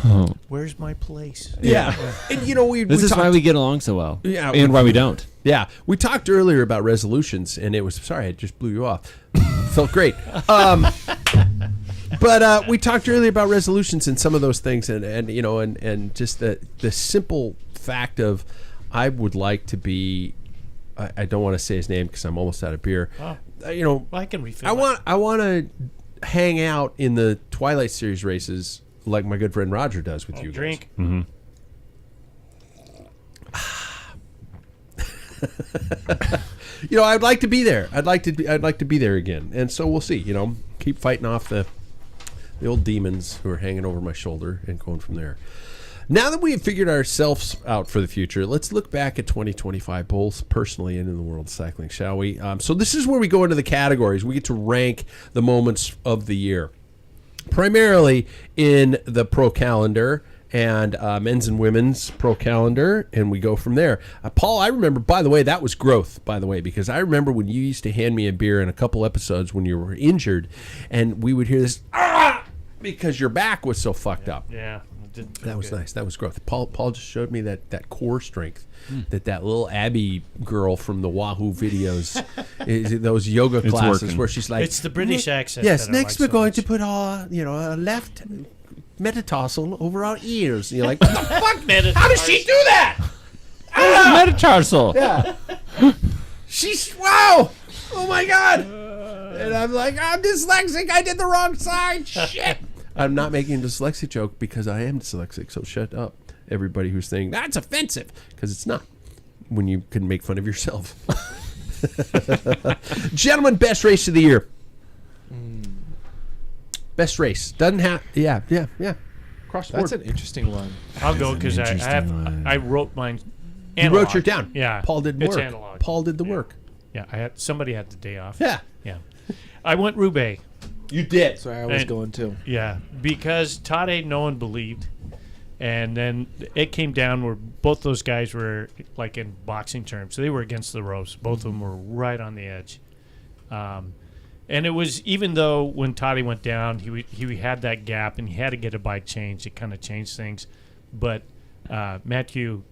oh, where's my place? Yeah. And this is why we get along so well. Yeah, and why we don't. Yeah, we talked earlier about resolutions, and it was sorry, I just blew you off. Felt great. But we talked earlier about resolutions and some of those things, and just the simple fact of I would like to be. I don't want to say his name because I'm almost out of beer. Oh. I can refill. I want to hang out in the Twilight Series races like my good friend Roger does with you guys. Drink. Mm-hmm. I'd like to be there. I'd like to be there again. And so we'll see. Keep fighting off the old demons who are hanging over my shoulder and going from there. Now that we have figured ourselves out for the future, let's look back at 2025, both personally and in the world of cycling, shall we? So this is where we go into the categories. We get to rank the moments of the year, primarily in the pro calendar and men's and women's pro calendar, and we go from there. Paul, I remember, by the way, that was growth, by the way, because I remember when you used to hand me a beer in a couple episodes when you were injured, and we would hear this, because your back was so fucked up. Yeah. That was nice. That was growth. Paul just showed me that core strength that little Abby girl from the Wahoo videos, those yoga classes working. where she's like, It's the British accent. yes, that I next like we're so going much. to put our a left metatarsal over our ears. And you're like, what the fuck? How does she do that? Metatarsal. Yeah. She's wow. Oh my god. And I'm like, I'm dyslexic. I did the wrong side. Shit. I'm not making a dyslexic joke because I am dyslexic, so shut up, everybody who's saying that's offensive, because it's not when you can make fun of yourself. Gentlemen, best race of the year. Best race. Doesn't have, yeah. Cross the board. That's an interesting one. I'll go because I interesting have. one. I wrote mine. You Analog. wrote your down. Yeah. Paul did It's work. analog. Paul did the work. Yeah. Somebody had the day off. Yeah. Yeah. I went Roubaix. You did. So I was And- going too. Yeah, because Tade, no one believed, and then it came down where both those guys were like in boxing terms, so they were against the ropes. Both of them were right on the edge, and it was, even though when Tade went down, he had that gap and he had to get a bike changed. It kind of changed things, but Mathieu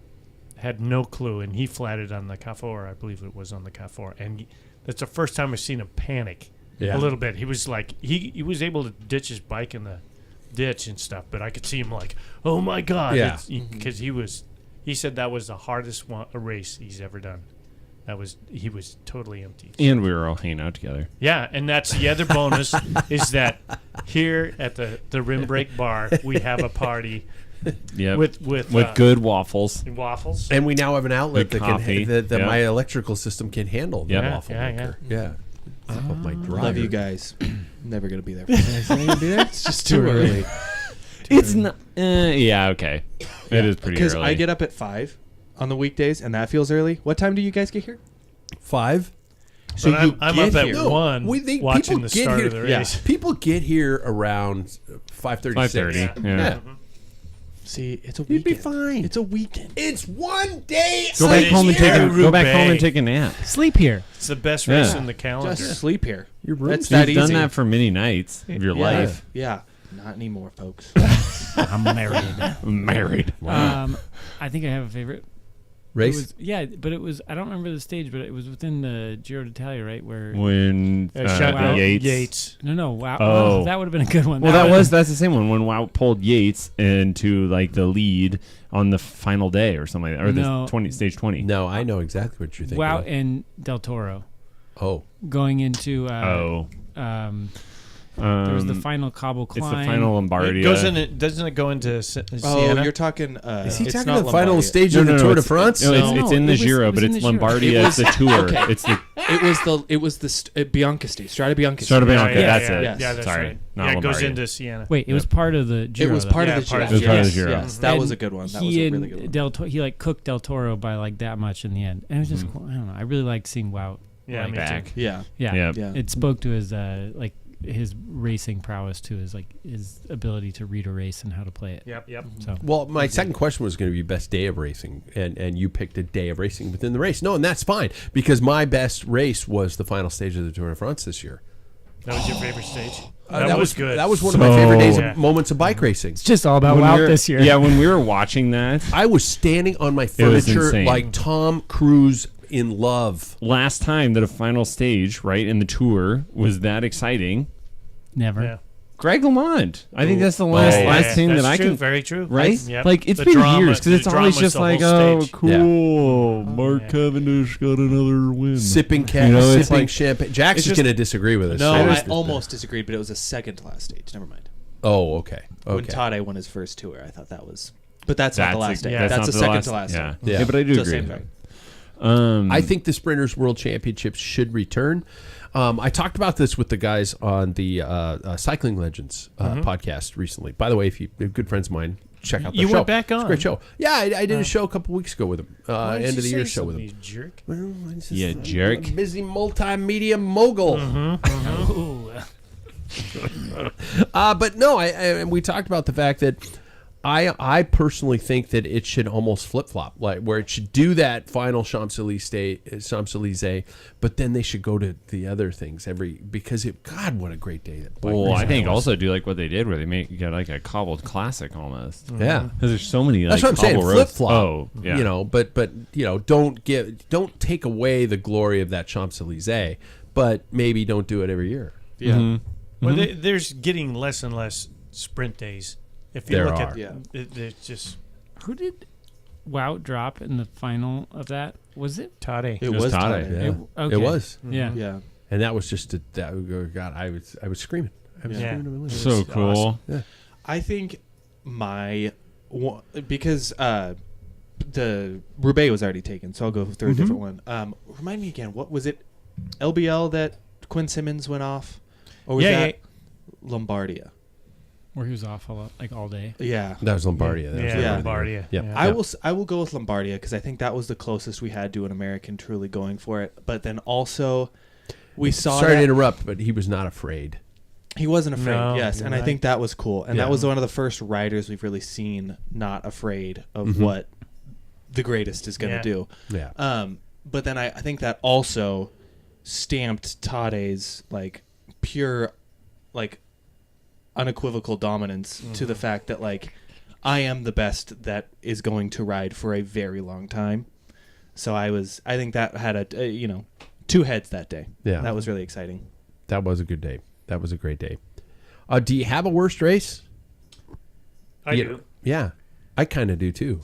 had no clue, and he flatted on the Carrefour. I believe it was on the Carrefour, and that's the first time I've seen him panic. Yeah. A little bit. He was like, he was able to ditch his bike in the ditch and stuff, but I could see him like, oh my god, Yeah. because he said that was the hardest a race he's ever done. He was totally empty. And we were all hanging out together. Yeah, and that's the other bonus is that here at the Rim Break Bar we have a party Yep. with good waffles. waffles. And we now have an outlet Good that coffee. that Yeah. my electrical system can handle the Yeah. waffle Yeah, maker. Yeah. Of my dryer. Love you guys. Never gonna be there. It's just too early. It's not. Yeah. Okay. It is pretty Because early. I get up at 5 on the weekdays, and that feels early. What time do you guys get here? 5. So But I'm get up at here. No, 1 we think watching people the get start here- of the yeah. race. People get here around 5:36. 5:30. Yeah. Yeah. See, it's a You'd weekend. be fine. It's a weekend. It's one day. Go back It's home and take a, Roubaix. go back home and take a nap. Sleep here. It's the best race Yeah. in the calendar. Just sleep here. Your room. That's You've that done easy. that for many nights of your Yeah. life. Yeah. Not anymore, folks. I'm married. Married. I think I have a favorite. Race. It was, yeah, but it was, I don't remember the stage, but it was within the Giro d'Italia, right? Where When Wow. Yates. no, wow, Oh. that would have been a good one. Well, that's the same one when Wout pulled Yates into like the lead on the final day or something like that, or No. the stage 20. No, I know exactly what you're thinking. Wow of. and Del Toro Oh. going into. There was the Um, final cobble It's climb. the final Lombardia. Doesn't it go into Oh, Siena? you're talking. Is he it's talking not the final Lombardia. stage No, of the no, Tour de it's- France? No, No, it's in the it was- Giro, it but was in it's the Giro. Lombardia. It's the tour. Okay. It's the It was the Bianca stage. Strada Bianca. Strada stage. Bianca. yeah, That's yeah, it. Yes. Yeah, that's Sorry, right. not Yeah, it goes Lombardia. into Siena. Wait, it was part of the Giro. It was though. part Yeah, of the part Giro. of the It was part of the Yes, Giro. yes, that And was a good one. That was he a really good one. He like cooked Del Toro by like that much in the end, and it was just cool. I don't know. I really liked seeing Wout. Yeah, like, me back. too. Yeah. Yeah, Yeah. Yeah. it spoke to his like his racing prowess, to his ability to read a race and how to play it. Yep. So Well, my second question was going to be best day of racing, and you picked a day of racing within the race. No, and that's fine, because my best race was the final stage of the Tour de France this year. That was your favorite stage. That was good. That was one of my favorite days Yeah. of moments of bike racing. it's just all about When Wout we were- this year. Yeah, when we were watching that I was standing on my was furniture insane. like Tom Cruise in Love. last time that a final stage, right, in the tour was that exciting. Never. Yeah. Greg LeMond. I think that's the last thing that I can. Very true. Right? Yep. Like it's The been drama- years because the it's always drama's just the like, whole oh, stage. cool. Mark yeah. Cavendish got another win. Sipping it's sipping like- champagne. Jax it's is just- going to disagree with us. No, So I there's- almost disagreed, but it was a second to last stage. Never mind. Oh, okay. When Okay. Tade won his first tour, I thought that was. But that's not the last stage. yeah, That's not the the second to last Yeah. stage. Yeah. But I do So agree. same thing. I think the Sprinters World Championships should return. I talked about this with the guys on the Cycling Legends podcast recently. By the way, if you're good friends of mine, check out the You show. went back It's a on. great show. Yeah, I did a show a couple weeks ago with him. Why did End of the you year say show with something, him. you jerk. Well, it's just Yeah, a jerk. busy multimedia mogul. Ooh. But no, and we talked about the fact that I personally think that it should almost flip flop, like where it should do that final Champs-Élysées, but then they should go to the other things because God, what a great day that bike Well, I racing think was. also do like what they did where they get like a cobbled classic almost. Yeah. Because there's so many. That's like, what I'm saying. cobble Flip roads. flop. Oh, yeah. You know, but don't take away the glory of that Champs-Élysées, but maybe don't do it every year. Yeah. Mm-hmm. Well, there's getting less and less sprint days. If you There look are. at Yeah. it's just Who did Wout drop in the final of that? Was it? Tade. It was was Tade. Tade. Yeah. Okay. It was. Yeah. Yeah. And that was just God, I was screaming. I was Yeah. screaming. over So It's cool. awesome. I think because the Roubaix was already taken, so I'll go through a different one. Remind me again, what was it? LBL that Quinn Simmons went off, or was that Lombardia? Where he was off all day. Yeah. That was Lombardia. That was Yeah, Lombardia. Lombardia. Yep. Yeah. I will go with Lombardia because I think that was the closest we had to an American truly going for it. But then also, we saw Sorry that to interrupt, but he was not afraid. he wasn't afraid. No, Yes, you're and I right. think that was cool. And Yeah. that was one of the first riders we've really seen not afraid of what the greatest is going to do. Yeah. But then I think that also stamped Tade's like pure, like unequivocal dominance to the fact that like I am the best that is going to ride for a very long time. So I think that had a two heads that day. Yeah. That was really exciting. That was a good day. That was a great day. Do you have a worst race? I Yeah. do. Yeah. I kind of do too.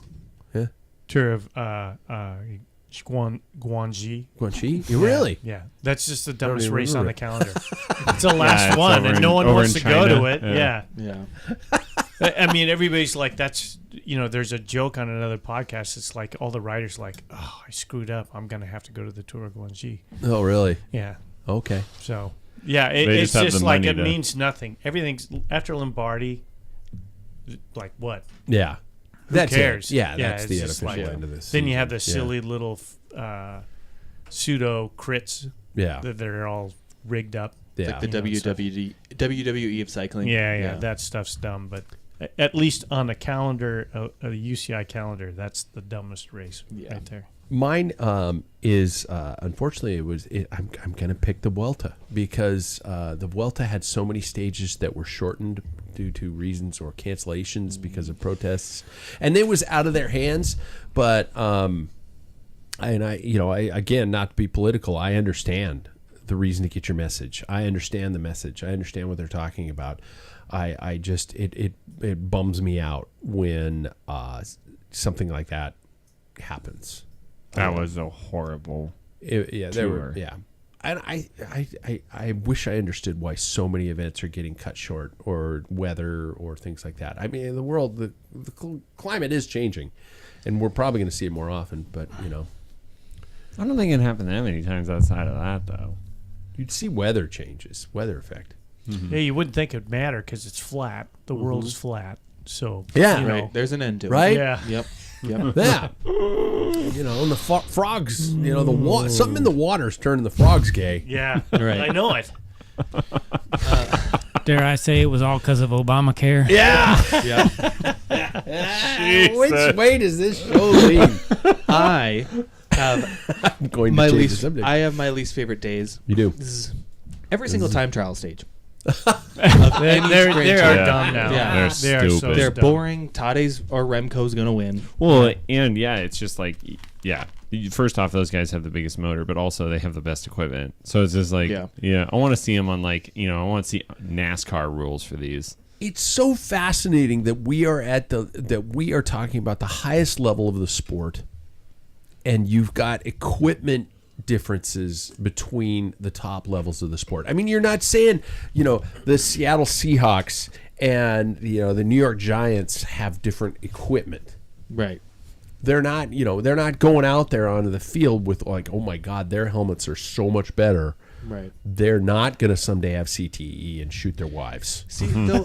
Yeah. Tour of Guangxi. Guangxi? You really? Yeah, that's just the dumbest even race on remember the calendar. It's the last it's one, over and in- no one over wants in to go China. to it. Yeah. Yeah. Yeah. I mean, everybody's like, that's, there's a joke on another podcast. It's like all the riders like, oh, I screwed up. I'm going to have to go to the Tour of Guangxi. Oh, really? Yeah. Okay. So, yeah, They it's just have just the like money it to- means nothing. Everything's after Lombardy, like what? Yeah. Who That's cares? It. Yeah, that's it's the just unofficial like- end of this. Then you have the season. silly little pseudo crits Yeah. that are all rigged up. Yeah. Like the WWE of cycling. Yeah, that stuff's dumb. But at least on the calendar, a UCI calendar, that's the dumbest race right there. Mine is unfortunately I'm gonna pick the Vuelta because the Vuelta had so many stages that were shortened due to reasons or cancellations because of protests, and it was out of their hands. But I again, not to be political, I understand the reason to get your message. I understand the message. I understand what they're talking about. I just it bums me out when something like that happens. That was a horrible. And I wish I understood why so many events are getting cut short, or weather, or things like that. I mean, the world, the climate is changing, and we're probably going to see it more often. But I don't think it happened that many times outside of that though. you'd see weather changes, weather effect. Yeah, you wouldn't think it'd matter because it's flat. The world is flat. So, Yeah. Right. There's an end to Right? it. Yeah. Yep. Yeah, and the frogs. The something in the water's turning the frogs gay. Yeah. Right. I know it. Dare I say it was all because of Obamacare? Yeah. Yeah. Which way does this show lead? I have I'm going to my change the least. subject. I have my least favorite days. You do. This is every single time trial stage. They are dumb now. Yeah. They're They are so stupid. They're dumb. boring. Tade's or Remco's gonna win. Well, and it's just like, first off, those guys have the biggest motor, but also they have the best equipment. So it's just like, I want to see them on I want to see NASCAR rules for these. It's so fascinating that we are talking about the highest level of the sport, and you've got equipment differences between the top levels of the sport. I mean, you're not saying, the Seattle Seahawks and the New York Giants have different equipment. Right. They're not, they're not going out there onto the field with like, oh my God, their helmets are so much better. Right. They're not going to someday have CTE and shoot their wives. See, though,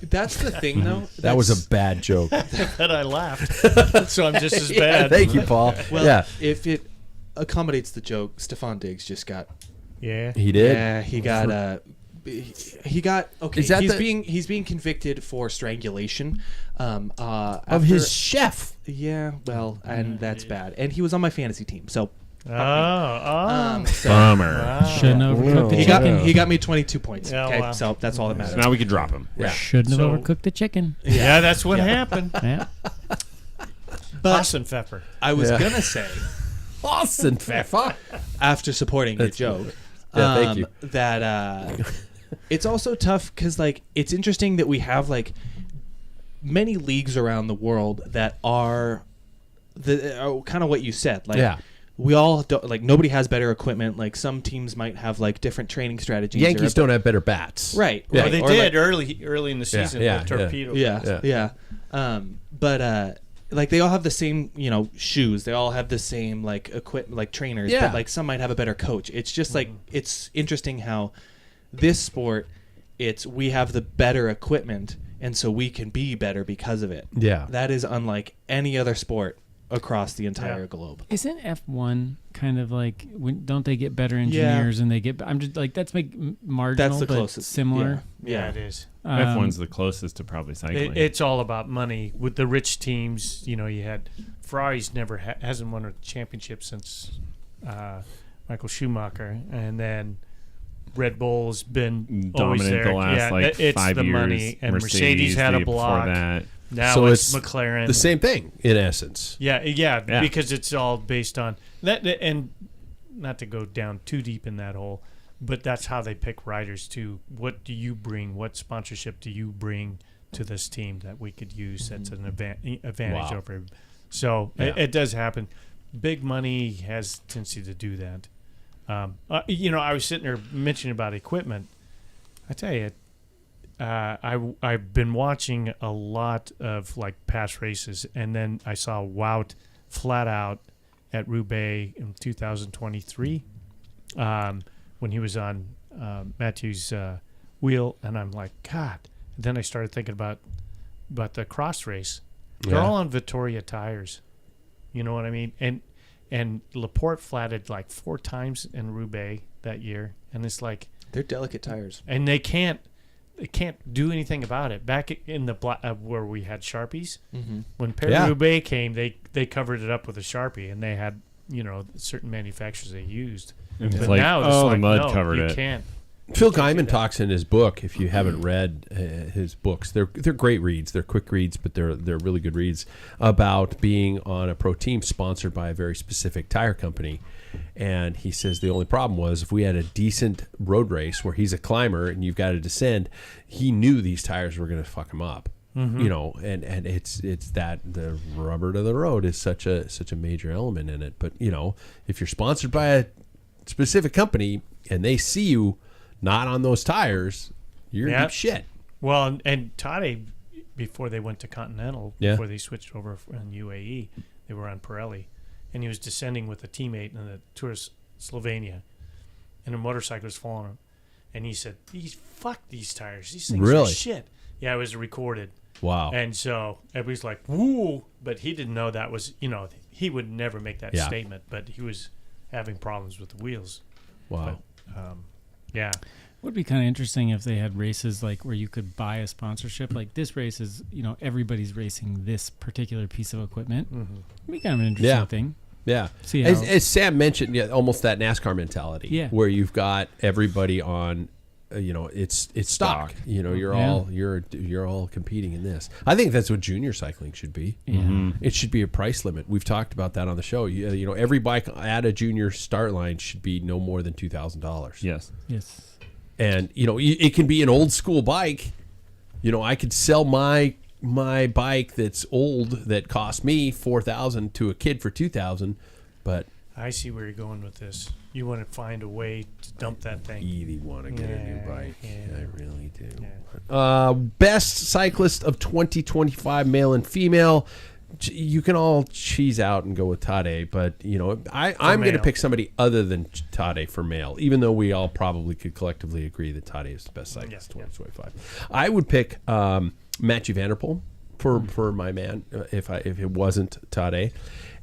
that's the thing, though. That was a bad joke. But I laughed. So I'm just as bad. Thank you, Paul. Well, if it accommodates the joke, Stephon Diggs just got. Yeah. He did. Yeah, he got. He got okay. Is that he's being convicted for strangulation. Of his chef. Yeah, well, and that's bad. And he was on my fantasy team, so. Oh. Bummer. Shouldn't have overcooked the chicken. He got me 22 points. Yeah, Okay, wow. so that's all that matters. So now we can drop him. Yeah. Shouldn't have So- overcooked the chicken. Yeah, that's what happened. Yeah. But Austin Pepper. I was gonna say, Austin Pfeffer. after supporting your joke, Yeah, thank you. that it's also tough because it's interesting that we have many leagues around the world that are kind of what you said. We all don't, nobody has better equipment. Some teams might have different training strategies. Yankees don't have better bats. Right. Yeah. right. They Or, did early in the season yeah, with torpedo. Yeah. But they all have the same, shoes. They all have the same equipment, trainers. Yeah. But some might have a better coach. It's just it's interesting how this sport, we have the better equipment, and so we can be better because of it. Yeah. That is unlike any other sport across the entire Yeah. globe. Isn't F1 kind of don't they get better engineers and they get? I'm just that's marginal, That's the but closest. similar. Yeah, it is. F1's the closest to probably cycling. It's all about money. With the rich teams, you had Ferrari's never hasn't won a championship since Michael Schumacher, and then Red Bull's been always dominant there. the last it's 5 the years. Money, and Mercedes had the a year before block. that. Now So it's it's McLaren. The same thing, in essence. Yeah, because it's all based on that, and not to go down too deep in that hole, but that's how they pick riders too. What do you bring? What sponsorship do you bring to this team that we could use? That's an advantage Wow. over. So Yeah. it does happen. Big money has tendency to do that. I was sitting there mentioning about equipment. I tell you, I've been watching a lot of past races, and then I saw Wout flat out at Roubaix in 2023 when he was on Matthew's wheel, and I'm like, God. And then I started thinking about the cross race. They're all on Vittoria tires. You know what I mean? And Laporte flatted 4 times in Roubaix that year, and it's They're delicate tires. and they can't do anything about it. Back in the where we had Sharpies, when Paris-Roubaix came, they covered it up with a Sharpie, and they had certain manufacturers they used. It's But like, now it's the mud no, covered you it. can't. Phil Guyman talks in his book. If you haven't read his books, they're great reads. They're quick reads, but they're really good reads about being on a pro team sponsored by a very specific tire company. And he says the only problem was if we had a decent road race where he's a climber and you've got to descend, he knew these tires were going to fuck him up. And it's that the rubber to the road is such a major element in it. But if you're sponsored by a specific company and they see you not on those tires, you're in deep shit. Well, and Tade, before they went to Continental, before they switched over from UAE, they were on Pirelli, and he was descending with a teammate in the Tour of Slovenia, and a motorcycle was following him, and he said, fuck these tires. These things Really? are shit. Yeah, it was recorded. Wow. And so everybody's like, woo, but he didn't know that was, he would never make that statement, but he was having problems with the wheels. Wow. But, yeah. Would be kind of interesting if they had races where you could buy a sponsorship. This race is, everybody's racing this particular piece of equipment. It'd be kind of an interesting thing. Yeah. See how- As Sam mentioned, almost that NASCAR mentality. Yeah. Where you've got everybody on it's stock. You're all competing in this. I think that's what junior cycling should be. Yeah. It should be a price limit. We've talked about that on the show. Every bike at a junior start line should be no more than $2,000. Yes. And it can be an old school bike. I could sell my bike that's old that cost me $4,000 to a kid for $2,000, but I see where you're going with this. You want to find a way to dump that thing. really want to get a new bike. Yeah. I really do. Yeah. Best cyclist of 2025, male and female. You can all cheese out and go with Tadej, but I'm going to male. pick somebody other than Tadej for male, even though we all probably could collectively agree that Tadej is the best cyclist 2025. I would pick Mathieu van der Poel for my man if it wasn't Tadej,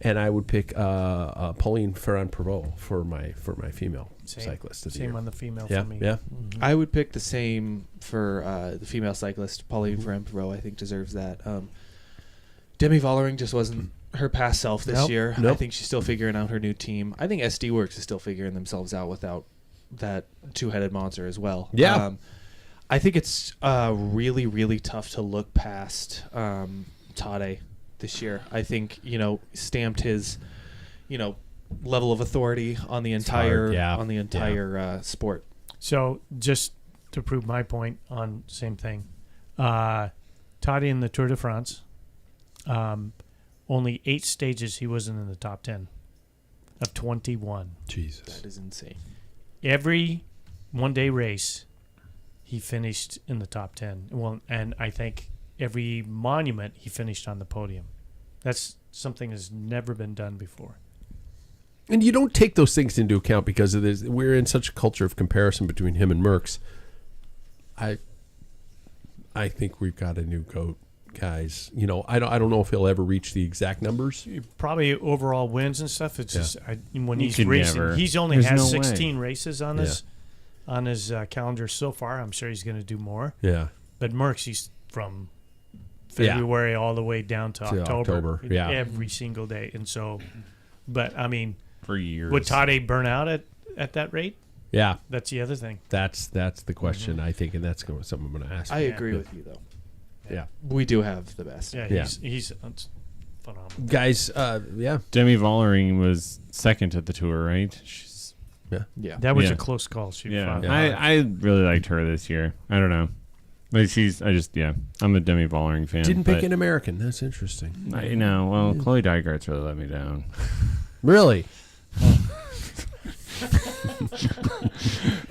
and I would pick Pauline Ferrand-Prévot for my female cyclist of the year. Same on the female Yeah, for me. yeah. I would pick the same for the female cyclist. Pauline Ferrand-Prévot, I think, deserves that. Demi Vollering just wasn't her past self this year. I think she's still figuring out her new team. I think SD Works is still figuring themselves out without that two-headed monster as well. Yeah. I think it's really, really tough to look past Tadej this year. I think, stamped his, level of authority on the entire sport. So just to prove my point on same thing, Tadej in the Tour de France, only 8 stages he wasn't in the top 10 of 21. Jesus. That is insane. Every one-day race, he finished in the top 10. Well, and I think every monument he finished on the podium. That's something that's never been done before. And you don't take those things into account because of this. We're in such a culture of comparison between him and Merckx. I think we've got a new GOAT, guys. I don't know if he'll ever reach the exact numbers. Probably overall wins and stuff. It's just when You he's could racing, never. he's only There's has no way. 16 races on his calendar so far. I'm sure he's going to do more. Yeah. But Merckx, he's from February all the way down to October. Yeah. Every single day. And so, but I mean, For years. would Tadej burn out at that rate? Yeah. That's the other thing. That's the question, I think, and that's something I'm going to ask. I agree with you, though. Yeah. We do have the best. Yeah, Yeah. he's phenomenal. Guys, yeah. Demi Vollering was second at the tour, right? She's, Yeah. That was Yeah. a close call. She yeah. fought. I really liked her this year. I don't know. Like I'm a Demi Vollering fan. Didn't pick but an American. That's interesting. I know. Well, Chloe Dygart's really let me down. Really?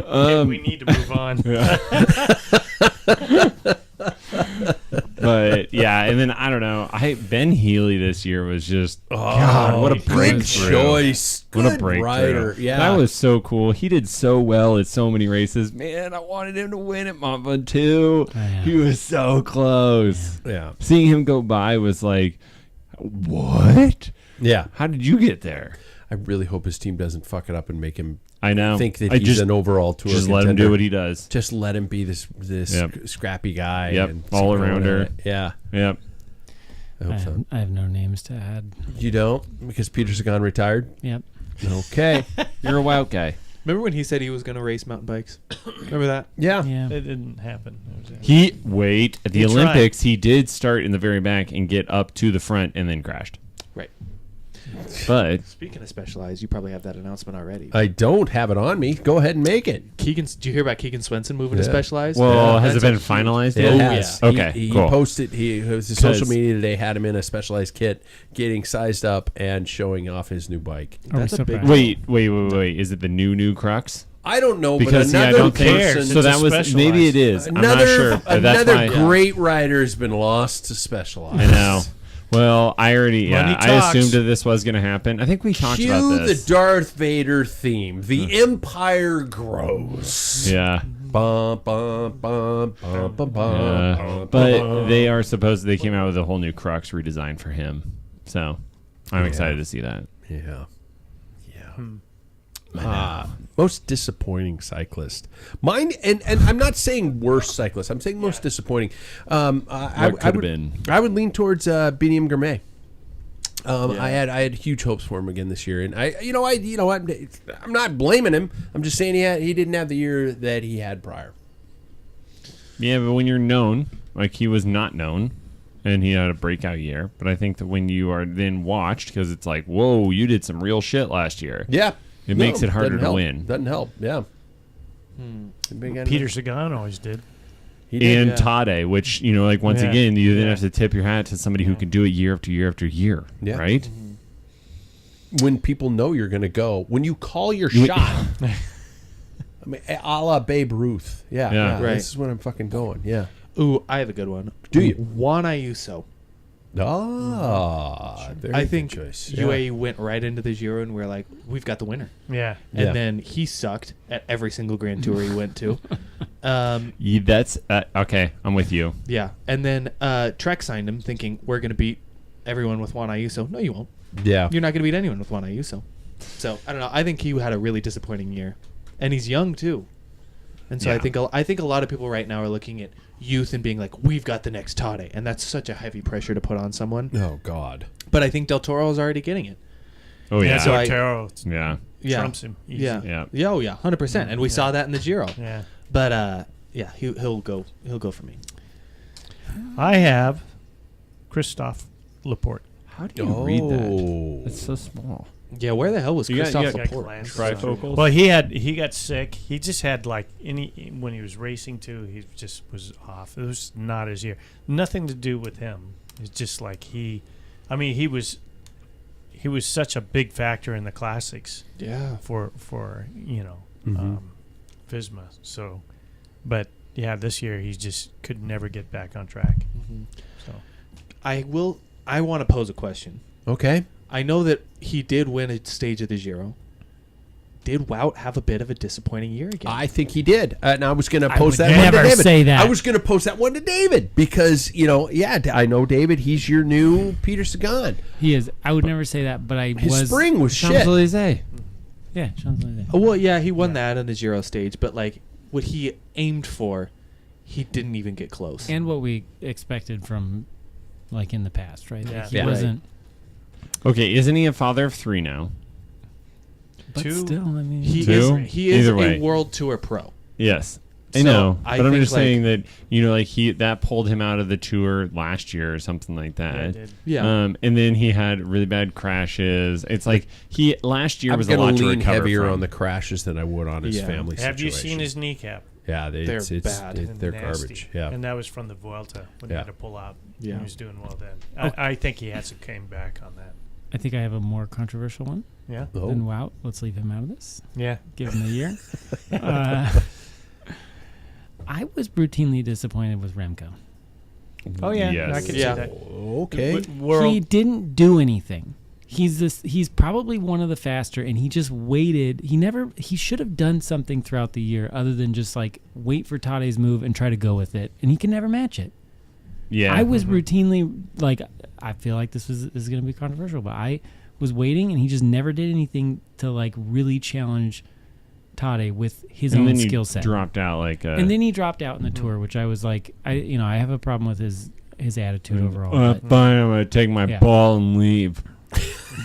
Okay, we need to move on. But yeah, and then I don't know. Ben Healy this year was just God, what a Good breakthrough! choice. What a Good breakthrough! rider. Yeah. that was so cool. He did so well at so many races. Man, I wanted him to win at Montblanc too. Oh, yeah. He was so close. Yeah. Seeing him go by was like, what? Yeah. How did you get there? I really hope his team doesn't fuck it up and make him I know. think that I he's an overall tour just let him contender. do what he does. Just let him be this Yep. scrappy guy. Yep. And All going arounder. at it. Yeah. Yep. I hope so. I have no names to add. You don't? Because Peter Sagan retired? Yep. Okay. You're a wild guy. Remember when he said he was going to race mountain bikes? Remember that? Yeah. Yeah. It didn't happen. It was At the He tried. Olympics, he did start in the very back and get up to the front and then crashed. Right. But Speaking of Specialized, you probably have that announcement already. I don't have it on me. Go ahead and make it. Did you hear about Keegan Swenson moving to Yeah. Specialized? well, Yeah, has it that's a been huge- finalized It yet? has. yeah. Okay, He cool. posted, his social 'Cause- media today had him in a Specialized kit, getting sized up and showing off his new bike. Are we That's a big surprised? Wait. Is it the new Crux? I don't know, Because but I another don't think person, so. That was Specialized. maybe it is. I'm not another sure. But that's another why great rider has been lost to Specialized. I know. Well, I already. Money I talks. assumed that this was going to happen. I think we talked Cue about this. the Darth Vader theme. The Empire grows. Yeah. Bum, bum, bum, bum, bum, bum, Yeah. bum, But bum. they came out with a whole new Crux redesign for him. So I'm excited to see that. Yeah. Most disappointing cyclist. Mine, and I'm not saying worst cyclist. I'm saying most disappointing. I What could would, have been? I would lean towards Biniam Gourmet. I had huge hopes for him again this year, and I'm not blaming him. I'm just saying he didn't have the year that he had prior. Yeah, but when you're known, like he was not known, and he had a breakout year. But I think that when you are then watched, because it's like, whoa, you did some real shit last year. Yeah. It makes it harder doesn't to help. win. Doesn't help. Yeah. Peter Sagan always did. He did. And Tade, which, you know, like once again, you then Yeah. have to tip your hat to somebody who can do it year after year after year. Yeah. Right? When people know you're going to go, when you call your shot, I mean, a la Babe Ruth. Yeah. Yeah. Right. This is when I'm fucking going. Yeah. Ooh, I have a good one. Do you? Juan Ayuso. Very I good think choice. UAE went right into the Giro and we're like, we've got the winner. Yeah. And Yeah. then he sucked at every single Grand Tour he went to. That's okay. I'm with you. Yeah. And then Trek signed him thinking, we're going to beat everyone with Juan Ayuso. No, you won't. Yeah. You're not going to beat anyone with Juan Ayuso. So, I don't know. I think he had a really disappointing year. And he's young, too. And so Yeah. I think a lot of people right now are looking at youth and being like, we've got the next Tade. And that's such a heavy pressure to put on someone. Oh, God. But I think Del Toro is already getting it. Oh, yeah. so I- Taro Yeah. trumps him. Easy. Yeah. Yeah. Yeah. Oh, yeah. 100%. And we saw that in the Giro. Yeah. But, yeah, he'll go for me. I have Christophe Laporte. How do you read that? Oh. It's so small. Yeah, where the hell was You got- Christophe you got Laporte? glances. Trifocals? Well, he got sick. He just had like when he was racing too. He just was off. It was not his year. Nothing to do with him. It's just like he was such a big factor in the classics Yeah. for Visma. So, but yeah, this year he just could never get back on track. So I want to pose a question. Okay. I know that he did win a stage of the Giro. Did Wout have a bit of a disappointing year again? I think he did. And I was going to I post would that one to never David. say that. I was going to post that one to David because, I know David. He's your new Peter Sagan. He is. I would never say that, but I His was. spring was shit. Champs-Élysées. Yeah, Champs-Élysées. Oh, well, yeah, he won that on the Giro stage, but like what he aimed for, he didn't even get close. And what we expected from, like, in the past, right? Yeah. Like, he Yeah. wasn't. Okay, isn't he a father of 3 now? But Two. still, I mean, he Two? is Either a way. World Tour pro. Yes. I So, know, I but I'm think, just like- saying that that pulled him out of the tour last year or something like yeah, that. it did. Yeah. And then he had really bad crashes. It's like last year I'm was a going lot to to lean recover heavier from. on the crashes than I would on his Yeah. family Have you situation. seen his kneecap? Yeah, They're it's bad And they're nasty. garbage. Yeah. And that was from the Vuelta when he Yeah. had to pull out. Yeah. He was doing well then. I think he has to came back on that. I think I have a more controversial one Yeah. Oh. than Wout. Let's leave him out of this. Yeah. Give him a year. I was routinely disappointed with Remco. Oh yeah. Yes. I could Yeah. see that. Okay. He didn't do anything. He's probably one of the faster, and he just waited. He should have done something throughout the year other than just like wait for Tade's move and try to go with it, and he can never match it. Yeah. I was routinely like, I feel like this is going to be controversial, but I was waiting, and he just never did anything to like really challenge Tade with his and own then you skill set. dropped out like And then he dropped out in the tour, which I was like, I have a problem with his attitude overall. but- fine, I'm gonna take my Yeah. ball and leave.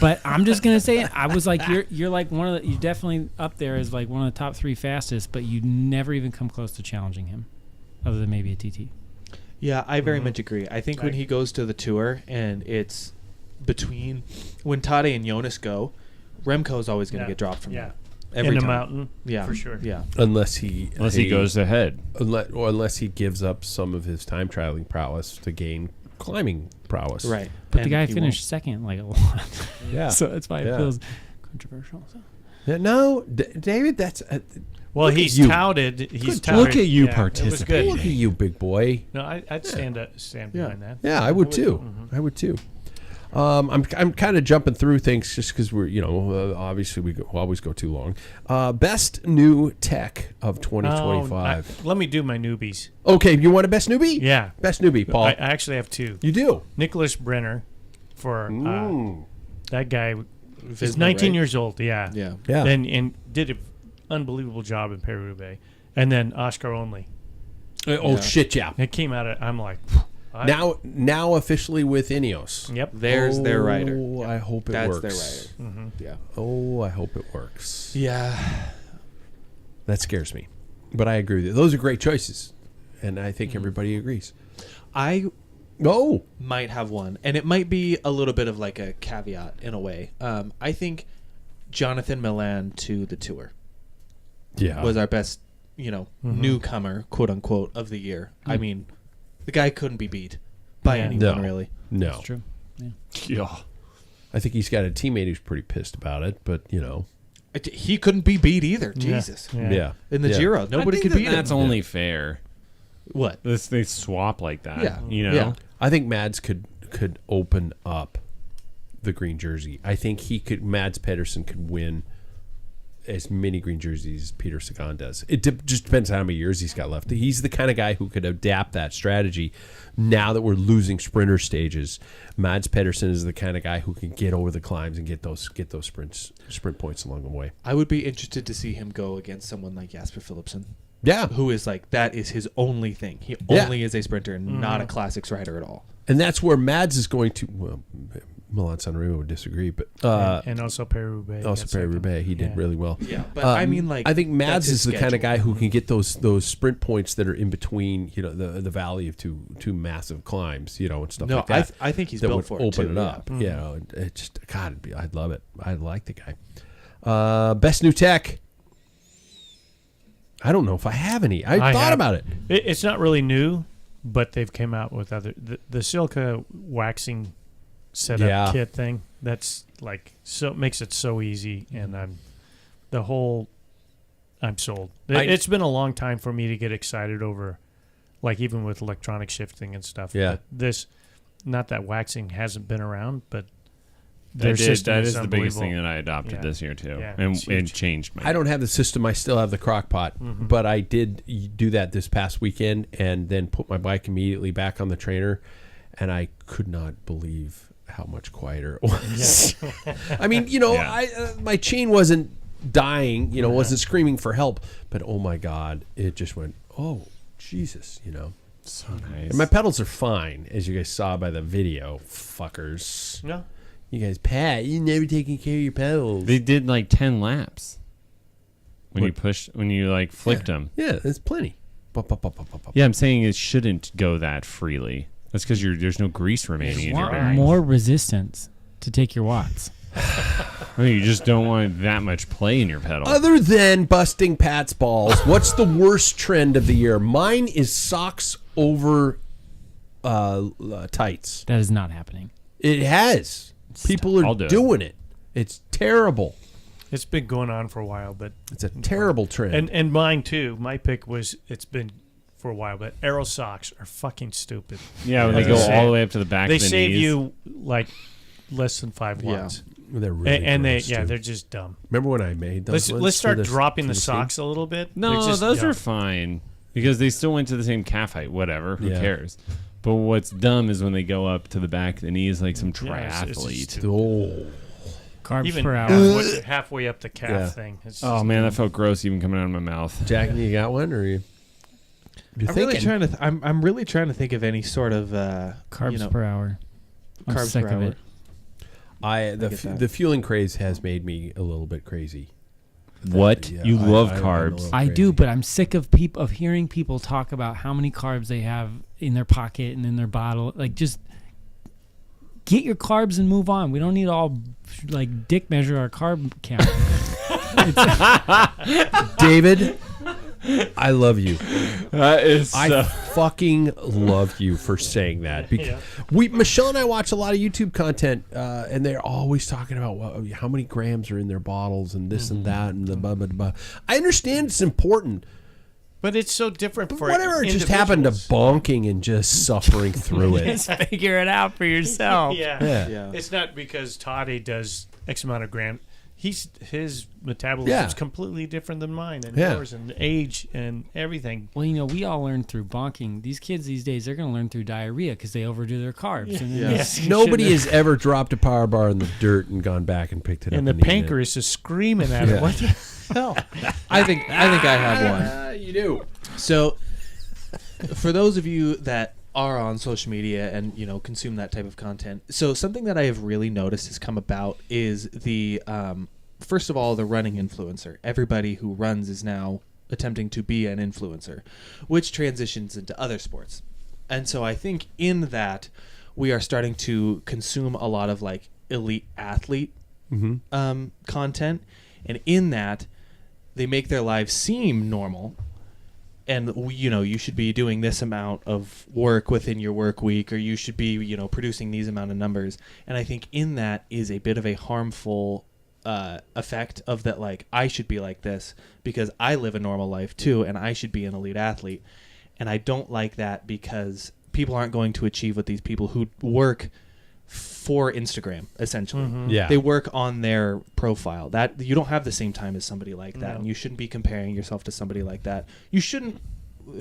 But I'm just gonna say it. I was like, you're like you're definitely up there as like one of the top 3 fastest, but you never even come close to challenging him, other than maybe a TT. Yeah, I very much agree. I think when he goes to the tour and it's between when Tade and Jonas go, Remco's always going to get dropped from yeah. that. Every in the time. mountain. Yeah, For sure. Yeah, Unless he Goes ahead. unless he gives up some of his time traveling prowess to gain climbing prowess. right. But And the guy he finished won't. second like a lot, Yeah. so that's why it Yeah. feels controversial. So. Yeah, no, David, that's Well, Look at he's you. touted. He's Good touted. Look at you It was participating. look good. at you, big boy. No, I'd stand behind that. Yeah, I would too. I would too. I'm kind of jumping through things just because we're obviously we always go too long. Best new tech of 2025. Let me do my newbies. Okay, you want a best newbie? Yeah. Best newbie, Paul. I actually have 2. You do. Nicholas Brenner for that guy. He's Visma, 19 right? years old. Yeah. Yeah. Yeah. And did an unbelievable job in Paris-Roubaix. And then Oscar Only. Oh Yeah. shit, yeah. It came out of, I'm like, Now officially with Ineos. Yep. There's their rider. Oh, I hope it That's works. their rider. Mm-hmm. Yeah. Oh, I hope it works. Yeah. That scares me. But I agree with you. Those are great choices. and I think everybody agrees. I Oh, might have one, and it might be a little bit of like a caveat in a way. I think Jonathan Milan to the Tour yeah. was our best, newcomer, quote unquote, of the year. I mean, the guy couldn't be beat by anyone, really. No, It's true. Yeah. Yeah. I think he's got a teammate who's pretty pissed about it, but He couldn't be beat either. Jesus. yeah. In the Yeah. Giro, nobody could beat him. That's only fair. What? They swap like that. Yeah. Yeah. I think Mads could open up the green jersey. I think Mads Pedersen could win as many green jerseys as Peter Sagan does. It just depends on how many years he's got left. He's the kind of guy who could adapt that strategy now that we're losing sprinter stages. Mads Pedersen is the kind of guy who can get over the climbs and get those sprint points along the way. I would be interested to see him go against someone like Jasper Philipsen. Yeah. Who is like, that is his only thing. He only is a sprinter and not a classics rider at all. And that's where Mads is going to, well, Milan Sanremo would disagree, but and also Paris-Roubaix. Paris-Roubaix, he did really well. Yeah, but I mean, like, I think Mads is the kind of guy who can get those sprint points that are in between, the valley of two massive climbs, and stuff like that. I think he's that built would for it open too, it up. It just, God, I'd love it. I like the guy. Best new tech. I don't know if I have any. I thought about it. It's not really new, but they've came out with other the Silka waxing setup kit thing. That's like makes it so easy, and I'm sold. It's been a long time for me to get excited over, like even with electronic shifting and stuff. Yeah. But this, not that waxing hasn't been around, but That is the biggest thing that I adopted this year too, and it changed my. I don't have the system. I still have the crock pot, but I did do that this past weekend, and then put my bike immediately back on the trainer, and I could not believe how much quieter it was. I mean, my chain wasn't dying, wasn't screaming for help, but oh my God, it just went, oh Jesus, So nice. And my pedals are fine, as you guys saw by the video, fuckers. No. You guys, Pat, you never taking care of your pedals. They did like 10 laps when you flicked them. Yeah, that's plenty. Yeah, I'm saying it shouldn't go that freely. That's because there's no grease remaining in your bag. More resistance to take your watts. You just don't want that much play in your pedal. Other than busting Pat's balls, what's the worst trend of the year? Mine is socks over tights. That is not happening. It has. People are doing it. It's terrible. It's been going on for a while, but it's a terrible trend. And mine too. My pick was it's been for a while, but Aero socks are fucking stupid. Yeah, when they go all the way up to the back. They of the save knees. you like less than 5 watts. They're really they're just dumb. Remember when I made those? Let's start dropping the socks a little bit. No, those are fine because they still went to the same calf height. Whatever, who cares? But what's dumb is when they go up to the back of the knees like some triathlete. Carbs per hour. Halfway up the calf thing. Oh man, that felt gross even coming out of my mouth. Jack, you got one, or you? I'm really trying to. I'm really trying to think of any sort of carbs per hour. I'm carbs sick per of hour. it. The fueling craze has made me a little bit crazy. What? Yeah, you love carbs. I do, but I'm sick of hearing people talk about how many carbs they have in their pocket and in their bottle. Like, just get your carbs and move on. We don't need to all dick measure our carb count. David, I love you. That is I fucking love you for saying that. Because Michelle and I watch a lot of YouTube content, and they're always talking about how many grams are in their bottles and this and that and the blah, blah, blah. I understand it's important. But it's so different for whatever just happened to bonking and just suffering through it. Just figure it out for yourself. Yeah. It's not because Toddy does X amount of grams. His metabolism is completely different than mine and yours and age and everything. Well, we all learn through bonking. These kids these days, they're going to learn through diarrhea because they overdo their carbs. And Nobody has ever dropped a power bar in the dirt and gone back and picked it up. And the pancreas is screaming at it. What the hell? I think I have one. You do. So, for those of you that are on social media and consume that type of content, so something that I have really noticed has come about is the first of all, the running influencer. Everybody who runs is now attempting to be an influencer, which transitions into other sports. And so I think in that we are starting to consume a lot of like elite athlete content, and in that they make their lives seem normal, and you should be doing this amount of work within your work week, or you should be producing these amount of numbers. And I think in that is a bit of a harmful effect of that, like, I should be like this because I live a normal life too, and I should be an elite athlete. And I don't like that because people aren't going to achieve what these people who work for Instagram, essentially. Yeah. They work on their profile. That you don't have the same time as somebody like that, No. and you shouldn't be comparing yourself to somebody like that. You shouldn't,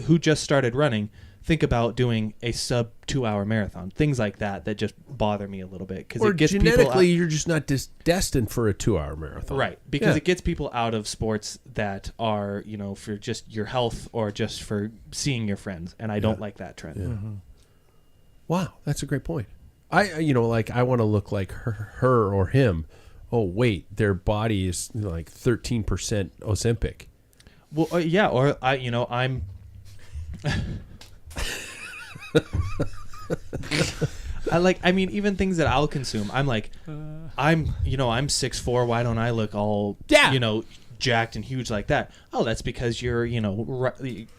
who just started running, think about doing a sub 2-hour marathon. Things like that just bother me a little bit, because Or it gets genetically, people you're just not destined for a 2-hour marathon. right, because Yeah. it gets people out of sports that are for just your health or just for seeing your friends, and I don't like that trend. Wow, that's a great point. I want to look like her or him. Oh wait, their body is like 13% Ozempic. Well, yeah, or I'm. Even things that I'll consume. I'm like, I'm 6'4". Why don't I look all jacked and huge like that? Oh, that's because you're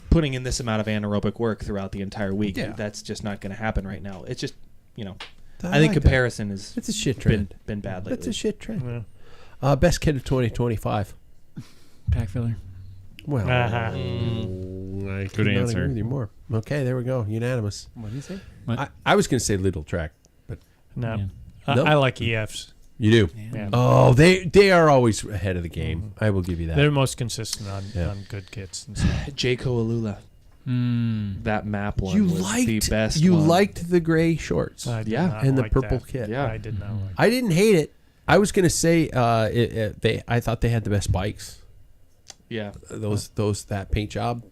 putting in this amount of anaerobic work throughout the entire week. Yeah. That's just not going to happen right now. It's just I I think like comparison is It's a shit trend. been bad lately. That's a shit trend. Yeah. Best kid of 2025. Packfiller. Well, Uh-huh. I could Good not answer. agree with you more. Okay, there we go. Unanimous. What do you say? I was going to say Little Track, but No. Yeah. No? I like EFs. you do. Yeah. Oh, they are always ahead of the game. I will give you that. They're most consistent on Yeah. good kits and stuff. Jayco Alula. That map one you was the best You one. liked the gray shorts I did Yeah. not and the like purple that. kit. Yeah. I did not like I didn't hate it. I was going to say I thought they had the best bikes. Yeah. That paint job.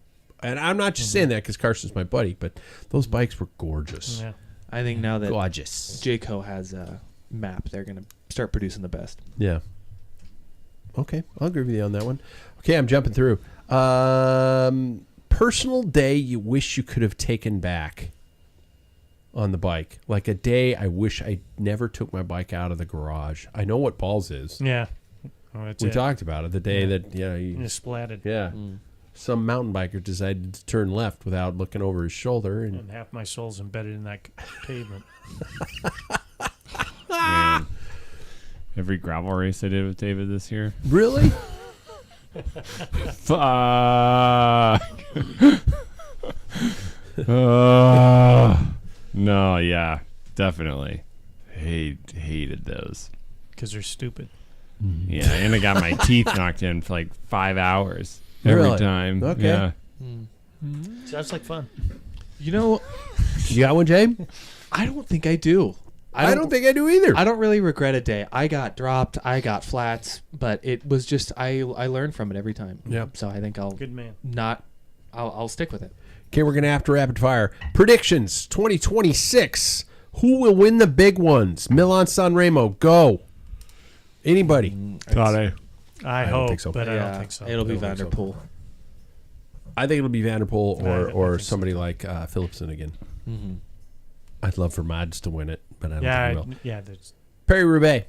And I'm not just saying that because Carson's my buddy, but those bikes were gorgeous. Yeah. I think now that Gorgeous. Jayco has a map, they're going to start producing the best. Yeah. Okay, I'll agree with you on that one. Okay, I'm jumping through. Personal day you wish you could have taken back on the bike. Like a day I wish I never took my bike out of the garage. I know what balls is. Yeah. Oh, that's We it. talked about it the day that You you splatted. yeah. Some mountain biker decided to turn left without looking over his shoulder, and And half my soul's embedded in that pavement. Man. Every gravel race I did with David this year. really, Fuck. No, yeah, definitely. Hated those. Because they're stupid. Yeah, and I got my teeth knocked in for like 5 hours every Really? time. Okay. Yeah. Sounds like fun. You know, you got one, Jay? I don't think I do. I don't think I do either. I don't really regret a day. I got dropped. I got flats, but it was just I learned from it every time. Yep. So I think I'll Good man. I'll stick with it. Okay, we're gonna have to rapid fire predictions. 2026. Who will win the big ones? Milan San Remo. Go. Anybody? I don't hope, think so. but I Yeah, don't think so. It'll be I don't think so. Vanderpool. I think it'll be Vanderpool I or think so. somebody like Philipsen again. I'd love for Mads to win it, but I don't Yeah, think he will. yeah. There's, Paris-Roubaix.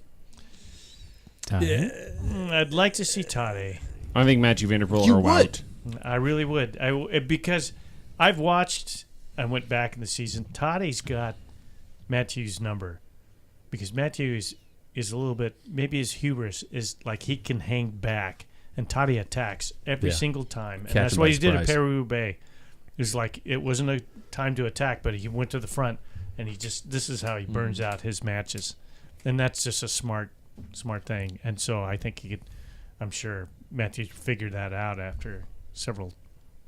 I'd like to see Tade. I think Matthew Vanderpool You or would. Wout. I really would. Because I've watched. I went back in the season. Tade's got Matthew's number, because Matthew is a little bit, maybe his hubris is like he can hang back, and Tade attacks every Yeah. single time, and Catch that's him what by he did at surprise. Paris-Roubaix. It was like it wasn't a time to attack, but he went to the front, and this is how he burns out his matches, and that's just a smart thing. And so I think I'm sure Matthew figured that out after several.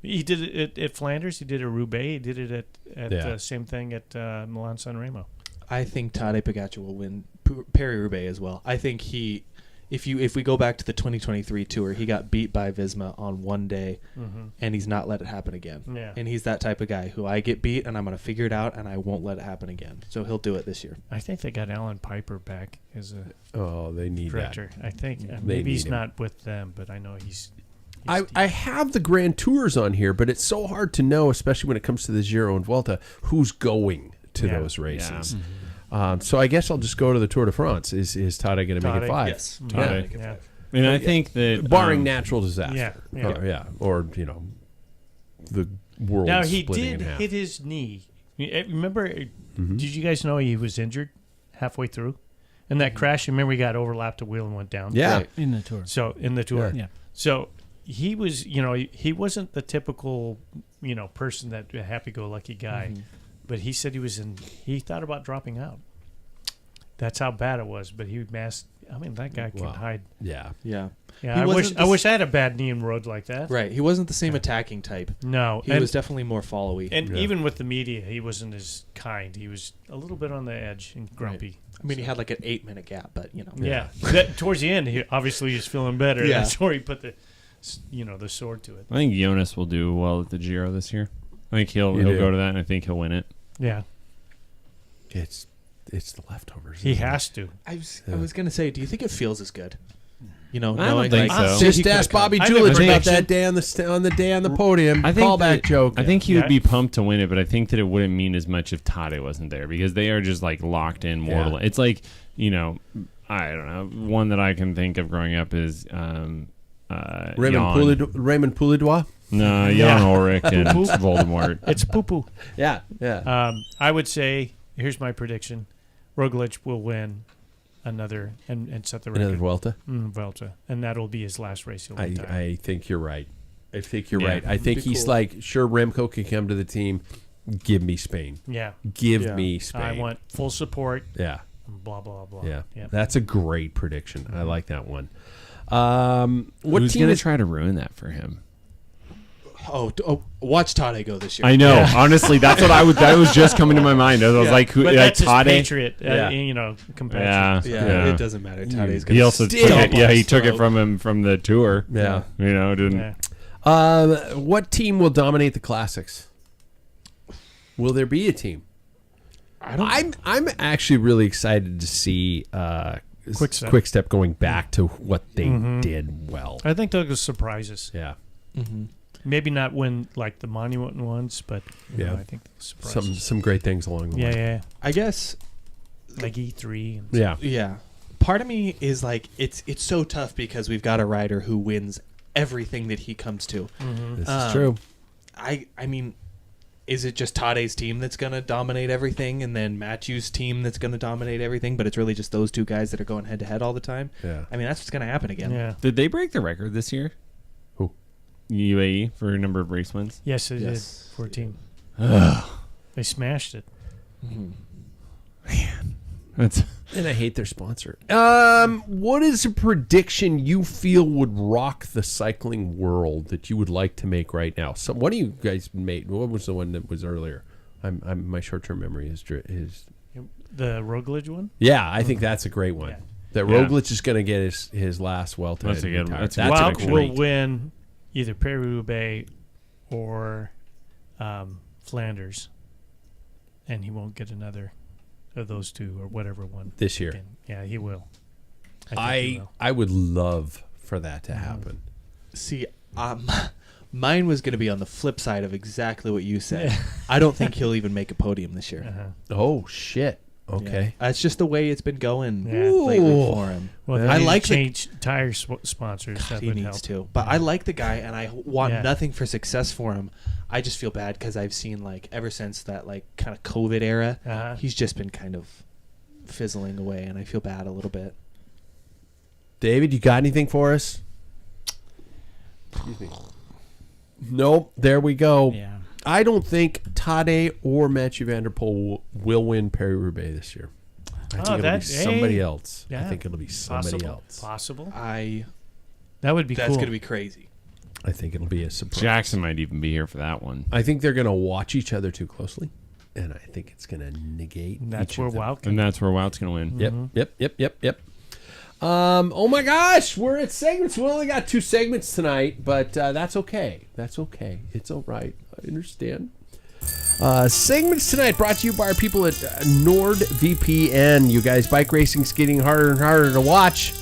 He did it at Flanders. He did it at Roubaix. He did it at Yeah. same thing at Milan San Remo. I think Tadej Pogacar will win Paris-Roubaix as well. I think if we go back to the 2023 tour, he got beat by Visma on one day, and he's not let it happen again. Yeah. And he's that type of guy who I get beat and I'm going to figure it out and I won't let it happen again. So he'll do it this year. I think they got Alan Piper back as a Oh, they need director. that. I think They maybe need he's him. not with them, but I know he's. I have the Grand Tours on here, but it's so hard to know, especially when it comes to the Giro and Vuelta, who's going to those races. So I guess I'll just go to the Tour de France. Is Tade going to make it 5? Yes. Tade. Yeah. I mean, I think that Barring natural disaster. Yeah. Or, the world Now, he splitting did in half. hit his knee. Remember, did you guys know he was injured halfway through? In that crash, remember he got overlapped a wheel and went down? Yeah. In the Tour. So, in the Tour. Yeah. So, he was, he wasn't the typical, person that happy-go-lucky guy. But he said he thought about dropping out. That's how bad it was. But that guy can hide. Yeah. Yeah. Yeah, I wish I had a bad knee and rode like that. Right. He wasn't the same attacking type. No. He was definitely more follow-y. And even with the media, he wasn't as kind. He was a little bit on the edge and grumpy. Right. I mean, he had like an 8-minute gap, but Yeah. Towards the end, he obviously was feeling better. Yeah. That's where he put the sword to it. I think Jonas will do well at the Giro this year. I think he'll go to that, and I think he'll win it. Yeah. It's the leftovers. He has to. I was gonna say, do you think it feels as good? I don't knowing think like, so. say he Just could've ask come. Bobby I have a Julich about prediction. that day on the day on the podium. I think Callback that- joke. I think he would Yeah. be pumped to win it, but I think that it wouldn't mean as much if Tade wasn't there because they are just like locked in mortal. Yeah. It's like, I don't know. One that I can think of growing up is Raymond Jan. Poulidois. No, Jan Yeah. Ulrich and Voldemort. It's poo-poo. Yeah. I would say, here's my prediction. Roglic will win another and set the record. Another Vuelta. Vuelta. And that'll be his last race he'll retire. I think you're right. I think you're Yeah. right. I think Be he's cool. like, sure, Remco can come to the team. Give me Spain. Yeah. Give me Spain. I want full support. Yeah. Blah, blah, blah. Yeah. Yep. That's a great prediction. I like that one. What Who's team going to is try to ruin that for him? Watch Tade go this year. I know. Honestly, that's what that was just coming to my mind. I was like, who? But that's his Tade? Patriot, Yeah. compatriot. Yeah, it doesn't matter. Tade's gonna He also took stomp it. Yeah, on he his took it throat. from him from the tour. Yeah. Didn't. Yeah. What team will dominate the classics? Will there be a team? I'm actually really excited to see Quick Step going back to what they did well. I think they'll surprise us. Yeah. Maybe not win like the monument ones, but Yeah. I think they'll surprise us. Some great things along the way. Yeah. I guess. Like E3. And Yeah. Yeah. Part of me is like, it's so tough because we've got a rider who wins everything that he comes to. This is true. I mean, is it just Tade's team that's going to dominate everything and then Matthew's team that's going to dominate everything, but it's really just those two guys that are going head-to-head all the time? Yeah. I mean, that's what's going to happen again. Yeah. Did they break the record this year? Who? UAE for a number of race wins. Yes, they Yes. did. 14. They smashed it. That's And I hate their sponsor. What is a prediction you feel would rock the cycling world that you would like to make right now? So, what do you guys made? What was the one that was earlier? My short-term memory is The Roglic one? Yeah, I think that's a great one. Yeah. That Yeah. Roglic is going to get his last Vuelta. That's a and good- retire. that's a That's good a Wout prediction. will great. win either Paris-Roubaix or Flanders, and he won't get another of those two or whatever one This year. again. Yeah, he will. I think he will. I would love for that to happen. See, mine was going to be on the flip side of exactly what you said. I don't think he'll even make a podium this year. Uh-huh. Oh shit! Okay. Yeah. That's just the way it's been going Yeah. lately Ooh. for him. Well, Yeah. I I like like the- change tire sponsors. That He would needs help. to. But I like the guy, and I want Yeah. nothing for success for him. I just feel bad because I've seen, like, ever since that, like, kind of COVID era, Uh-huh. he's just been kind of fizzling away, and I feel bad a little bit. David, you got anything for us? Excuse me. Nope. There we go. Yeah. I don't think Tade or Mathieu van der Poel will win Paris-Roubaix this year. I think it'll be somebody else. I Yeah. think it'll be somebody Possible. else. Possible. That would be That's cool. going to be crazy. I think it'll be a surprise. Jackson might even be here for that one. I think they're going to watch each other too closely, and I think it's going to negate. And that's each where of them. Wout can. And that's where Wout's going to win. Yep. Oh my gosh, we're at segments. We only got 2 segments tonight, but that's okay. That's okay. It's all right. I understand. Segments tonight brought to you by our people at NordVPN. You guys, bike racing's getting harder and harder to watch.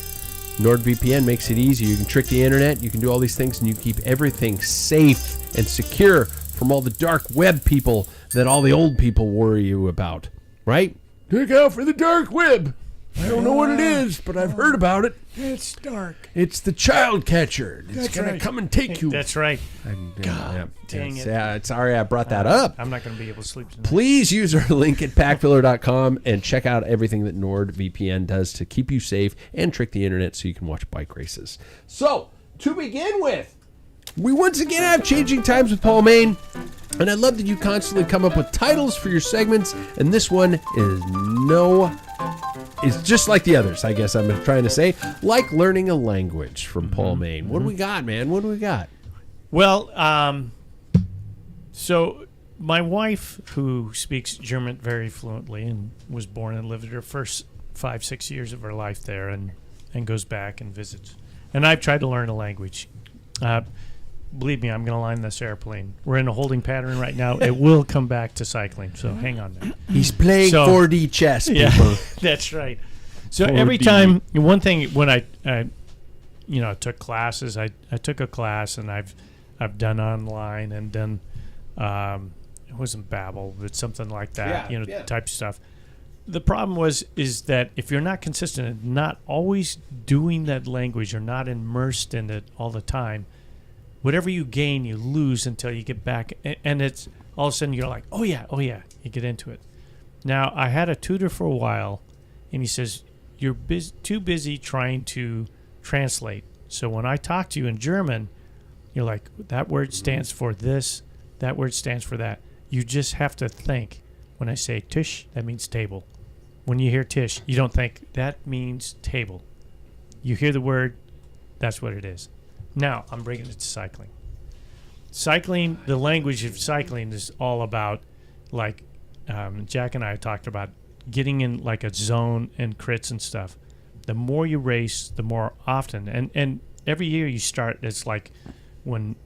NordVPN makes it easy. You can trick the internet, you can do all these things, and you keep everything safe and secure from all the dark web people that all the old people worry you about. Right? Look out for the dark web. I don't know what it is, but I've heard about it. It's dark. It's the child catcher. It's going to come and take you. That's right. God, dang it. Yeah, sorry I brought that up. I'm not going to be able to sleep tonight. Please use our link at packfiller.com and check out everything that NordVPN does to keep you safe and trick the internet so you can watch bike races. So, to begin with, we once again have Changing Times with Paul Main, and I love that you constantly come up with titles for your segments, and this one is just like the others, I guess I'm trying to say, like learning a language from Paul Main. What do we got, man? What do we got? Well, so my wife, who speaks German very fluently and was born and lived her first 5-6 years of her life there and goes back and visits. And I've tried to learn a language. Believe me, I'm going to line this airplane. We're in a holding pattern right now. It will come back to cycling, so hang on there. He's playing 4D chess, people. Yeah, that's right. So 4D. Every time, one thing when I took classes, I took a class and I've done online and done, it wasn't Babbel, but something like that, type of stuff. The problem is that if you're not consistent and not always doing that language or not immersed in it all the time, whatever you gain, you lose until you get back. And it's all of a sudden you're like, oh yeah, you get into it. Now, I had a tutor for a while, and he says, you're too busy trying to translate. So when I talk to you in German, you're like, that word stands for this, that word stands for that. You just have to think. When I say Tisch, that means table. When you hear Tisch, you don't think, that means table. You hear the word, that's what it is. Now, I'm bringing it to cycling. Cycling, the language of cycling is all about, like, Jack and I talked about getting in, like, a zone and crits and stuff. The more you race, the more often. And every year you start, it's like when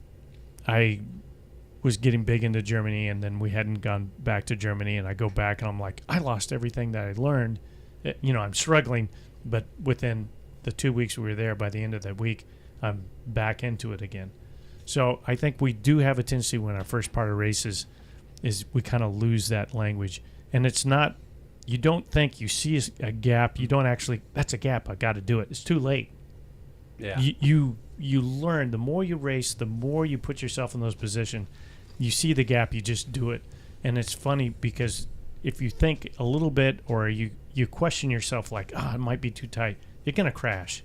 I was getting big into Germany and then we hadn't gone back to Germany, and I go back and I'm like, I lost everything that I learned. I'm struggling, but within the 2 weeks we were there, by the end of that week, I'm back into it again. So I think we do have a tendency when our first part of races is we kind of lose that language. And it's not, you don't think you see a gap. You don't actually, that's a gap. I got to do it. It's too late. Yeah. You learn, the more you race, the more you put yourself in those positions, you see the gap, you just do it. And it's funny because if you think a little bit or you question yourself like, it might be too tight, you're going to crash.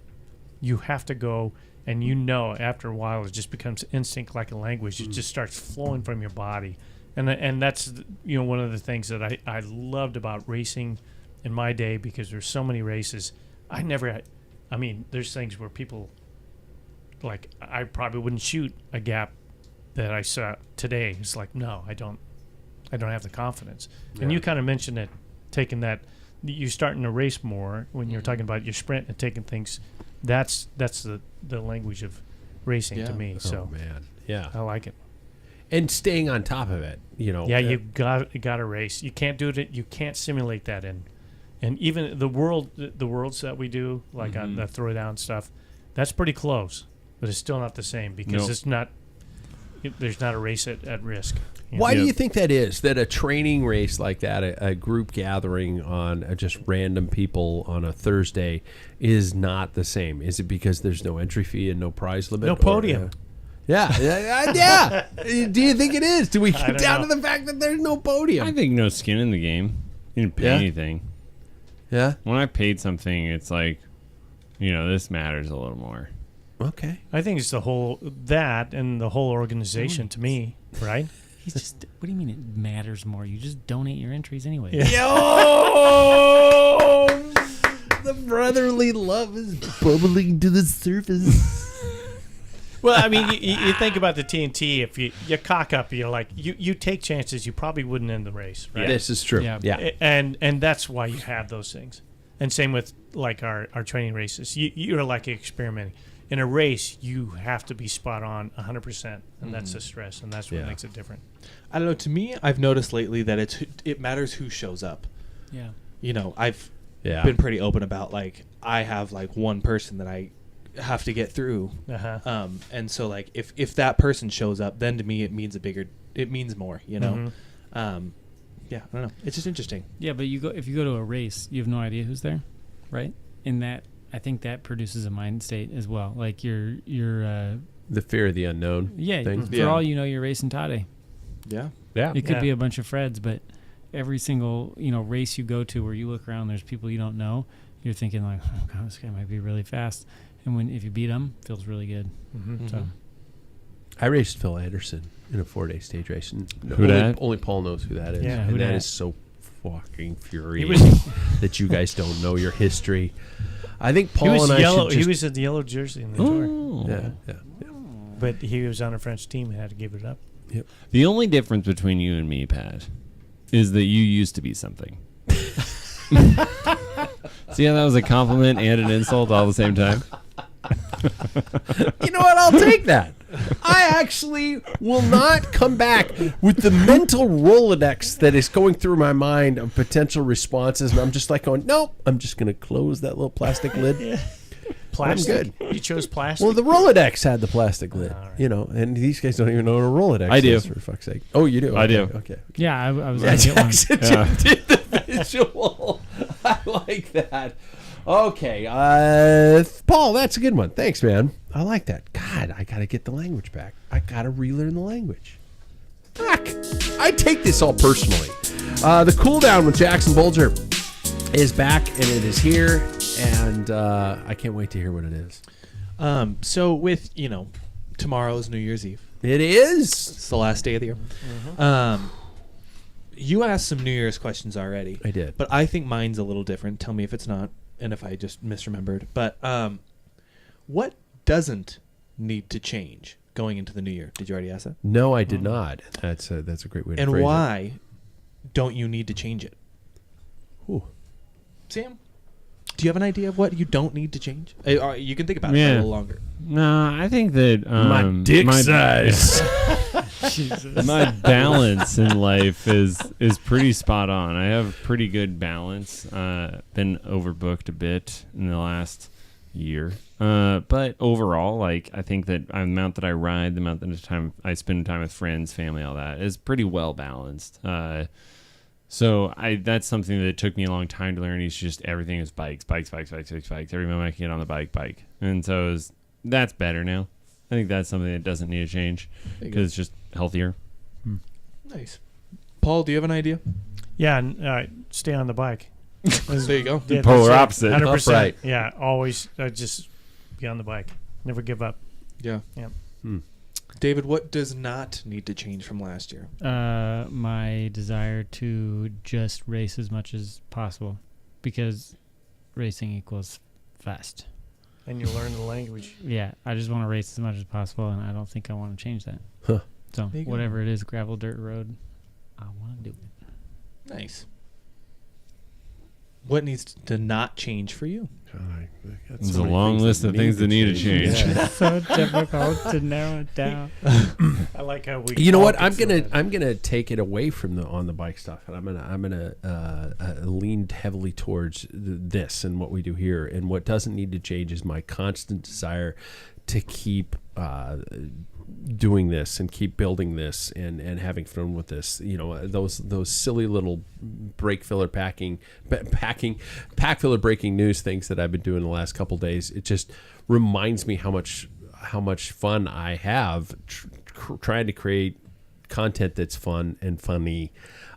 You have to go. And after a while, it just becomes instinct like a language. It just starts flowing from your body. And that's, one of the things that I loved about racing in my day, because there's so many races. There's things where people, like, I probably wouldn't shoot a gap that I saw today. It's like, no, I don't have the confidence. Yeah. And you kind of mentioned it, taking that, you're starting to race more when you're talking about your sprint and taking things. That's the language of racing to me. So, man, yeah, I like it. And staying on top of it, Yeah, you got to race. You can't do it. You can't simulate that in. And even the worlds that we do, like on the throwdown stuff, that's pretty close, but it's still not the same because it's not. There's not a race at risk. Why do you think that is? That a training race like that, a group gathering on just random people on a Thursday, is not the same? Is it because there's no entry fee and no prize limit? No podium. Yeah. Do you think it is? Do we get down to the fact that there's no podium? I think no skin in the game. You didn't pay anything. Yeah. When I paid something, it's like, this matters a little more. Okay. I think it's the whole organization to me, right? He's just, what do you mean it matters more? You just donate your entries anyway. Yeah. The brotherly love is bubbling to the surface. Well, you think about the TNT. If you cock up, you're like, you take chances you probably wouldn't end the race, right? This is true. Yeah. And that's why you have those things. And same with like our training races. You're like experimenting. In a race, you have to be spot on 100%, and that's the stress, and that's what makes it different. I don't know. To me, I've noticed lately that it matters who shows up. Yeah. I've been pretty open about, like, I have like one person that I have to get through. Uh-huh. And so like if that person shows up, then to me it means more, you know. Yeah, I don't know. It's just interesting. Yeah, but if you go to a race, you have no idea who's there, right? In that, I think that produces a mind state as well. Like you're The fear of the unknown. yeah. thing. For all you know, you're racing Tade. Yeah. Yeah. It could Yeah. be a bunch of Freds, but every single race you go to where you look around, there's people you don't know. You're thinking like, oh god, this guy might be really fast, and if you beat him, it feels really good. So I raced Phil Anderson in a 4-day stage race. And Who dat? only Paul knows who that is. Yeah, and who that dat? is so fucking He furious was that you guys don't know your history. I think he Paul was and I yellow. should He just... was in the yellow jersey in the tour, Oh. yeah. but he was on a French team and had to give it up. The only difference between you and me, Pat, is that you used to be something. See how that was a compliment and an insult all at the same time? You know what? I'll take that. I actually will not come back with the mental Rolodex that is going through my mind of potential responses, and I'm just like going, nope, I'm just going to close that little plastic lid. Plastic. good. You chose plastic. Well, the Rolodex had the plastic lid, All right. and these guys don't even know what a Rolodex I do. is, for fuck's sake. Oh, you do? I do. Okay. yeah, I was Yeah, gonna get one. Jackson did the visual. I like that. Okay, Paul, that's a good one. Thanks, man. I like that. God, I got to get the language back. I got to relearn the language. Fuck. I take this all personally. The Cool Down with Jackson Bolger is back, and it is here, and I can't wait to hear what it is. So with, tomorrow's New Year's Eve. It is. It's the last day of the year. You asked some New Year's questions already. I did. But I think mine's a little different. Tell me if it's not, and if I just misremembered. But what doesn't need to change going into the new year? Did you already ask that? No, I did not. That's a great way to And phrase why don't you need to change it? it. Ooh. Sam, do you have an idea of what you don't need to change? You can think about it for a Yeah. little longer. No, I think that My dick size. my balance in life is pretty spot on. I have pretty good balance. Been overbooked a bit in the last year, but overall, like I think that the amount that I ride, the amount of time I spend time with friends, family, all that is pretty well balanced. So that's something that took me a long time to learn. It's just everything is bikes. Every moment I can get on the bike. And so that's better now. I think that's something that doesn't need to change because it's just healthier. Nice. Paul, do you have an idea? Yeah, and stay on the bike. There you go. Yeah, Polar that's it. opposite. 100%. Upright. Yeah, always just be on the bike. Never give up. Yeah. Yeah. David, what does not need to change from last year? My desire to just race as much as possible, because racing equals fast. And you learn the language. Yeah, I just want to race as much as possible, and I don't think I want to change that. Huh. So There you go. whatever it is, gravel, dirt road, I want to do it. Nice. What needs to not change for you? There's a long list of things that need to change. Yeah. So difficult to narrow it down. I like how we. You know all what? consider that. I'm gonna take it away from the on the bike stuff, and I'm gonna lean heavily towards this and what we do here. And what doesn't need to change is my constant desire to keep doing this and keep building this and having fun with this. Those silly little pack filler breaking news things that I've been doing the last couple days. It just reminds me how much fun I have trying to create content that's fun and funny.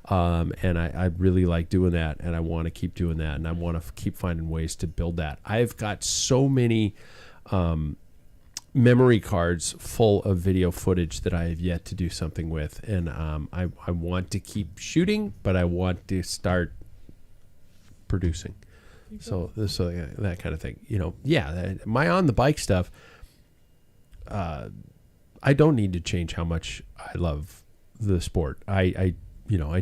And I really like doing that, and I want to keep doing that, and I want to keep finding ways to build that. I've got so many memory cards full of video footage that I have yet to do something with, and I want to keep shooting, but I want to start producing. So yeah, that kind of thing. My on the bike stuff. I don't need to change how much I love the sport. I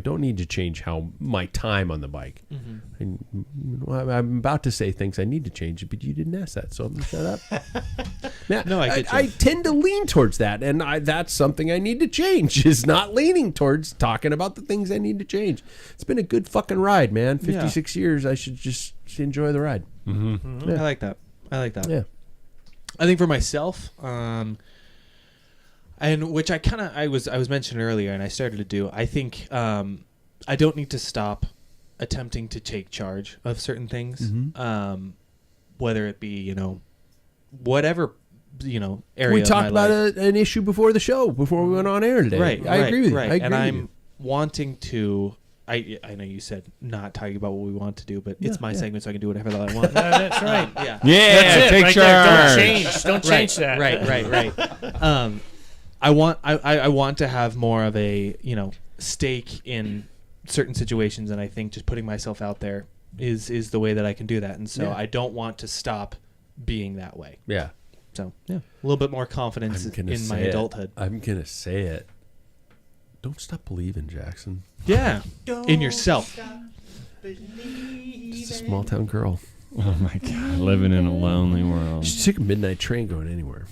don't need to change how my time on the bike. And, I'm about to say things I need to change, but you didn't ask that, so I'm going to shut up. Yeah, No, I get you. I tend to lean towards that, and that's something I need to change, is not leaning towards talking about the things I need to change. It's been a good fucking ride, man. 56 years, I should just enjoy the ride. I like that. Yeah. I think for myself, and which I was mentioning earlier, and I started to do. I think I don't need to stop attempting to take charge of certain things, whether it be whatever area. We talked of my about life. an issue before the show, before we went on air today. Right, I agree with you. right. I agree And with I'm you. wanting to. I know you said not talking about what we want to do, but it's my segment, so I can do whatever that I want. That's right. Yeah. Yeah, That's it, take right charge. there. Don't change that. Right. I want to have more of a stake in certain situations, and I think just putting myself out there is the way that I can do that, and so I don't want to stop being that way. Yeah. So a little bit more confidence in my adulthood. I'm gonna say it. Don't stop believing, Jackson. Yeah, in yourself. Just a small town girl. Oh my God, living in a lonely world. She took a midnight train going anywhere.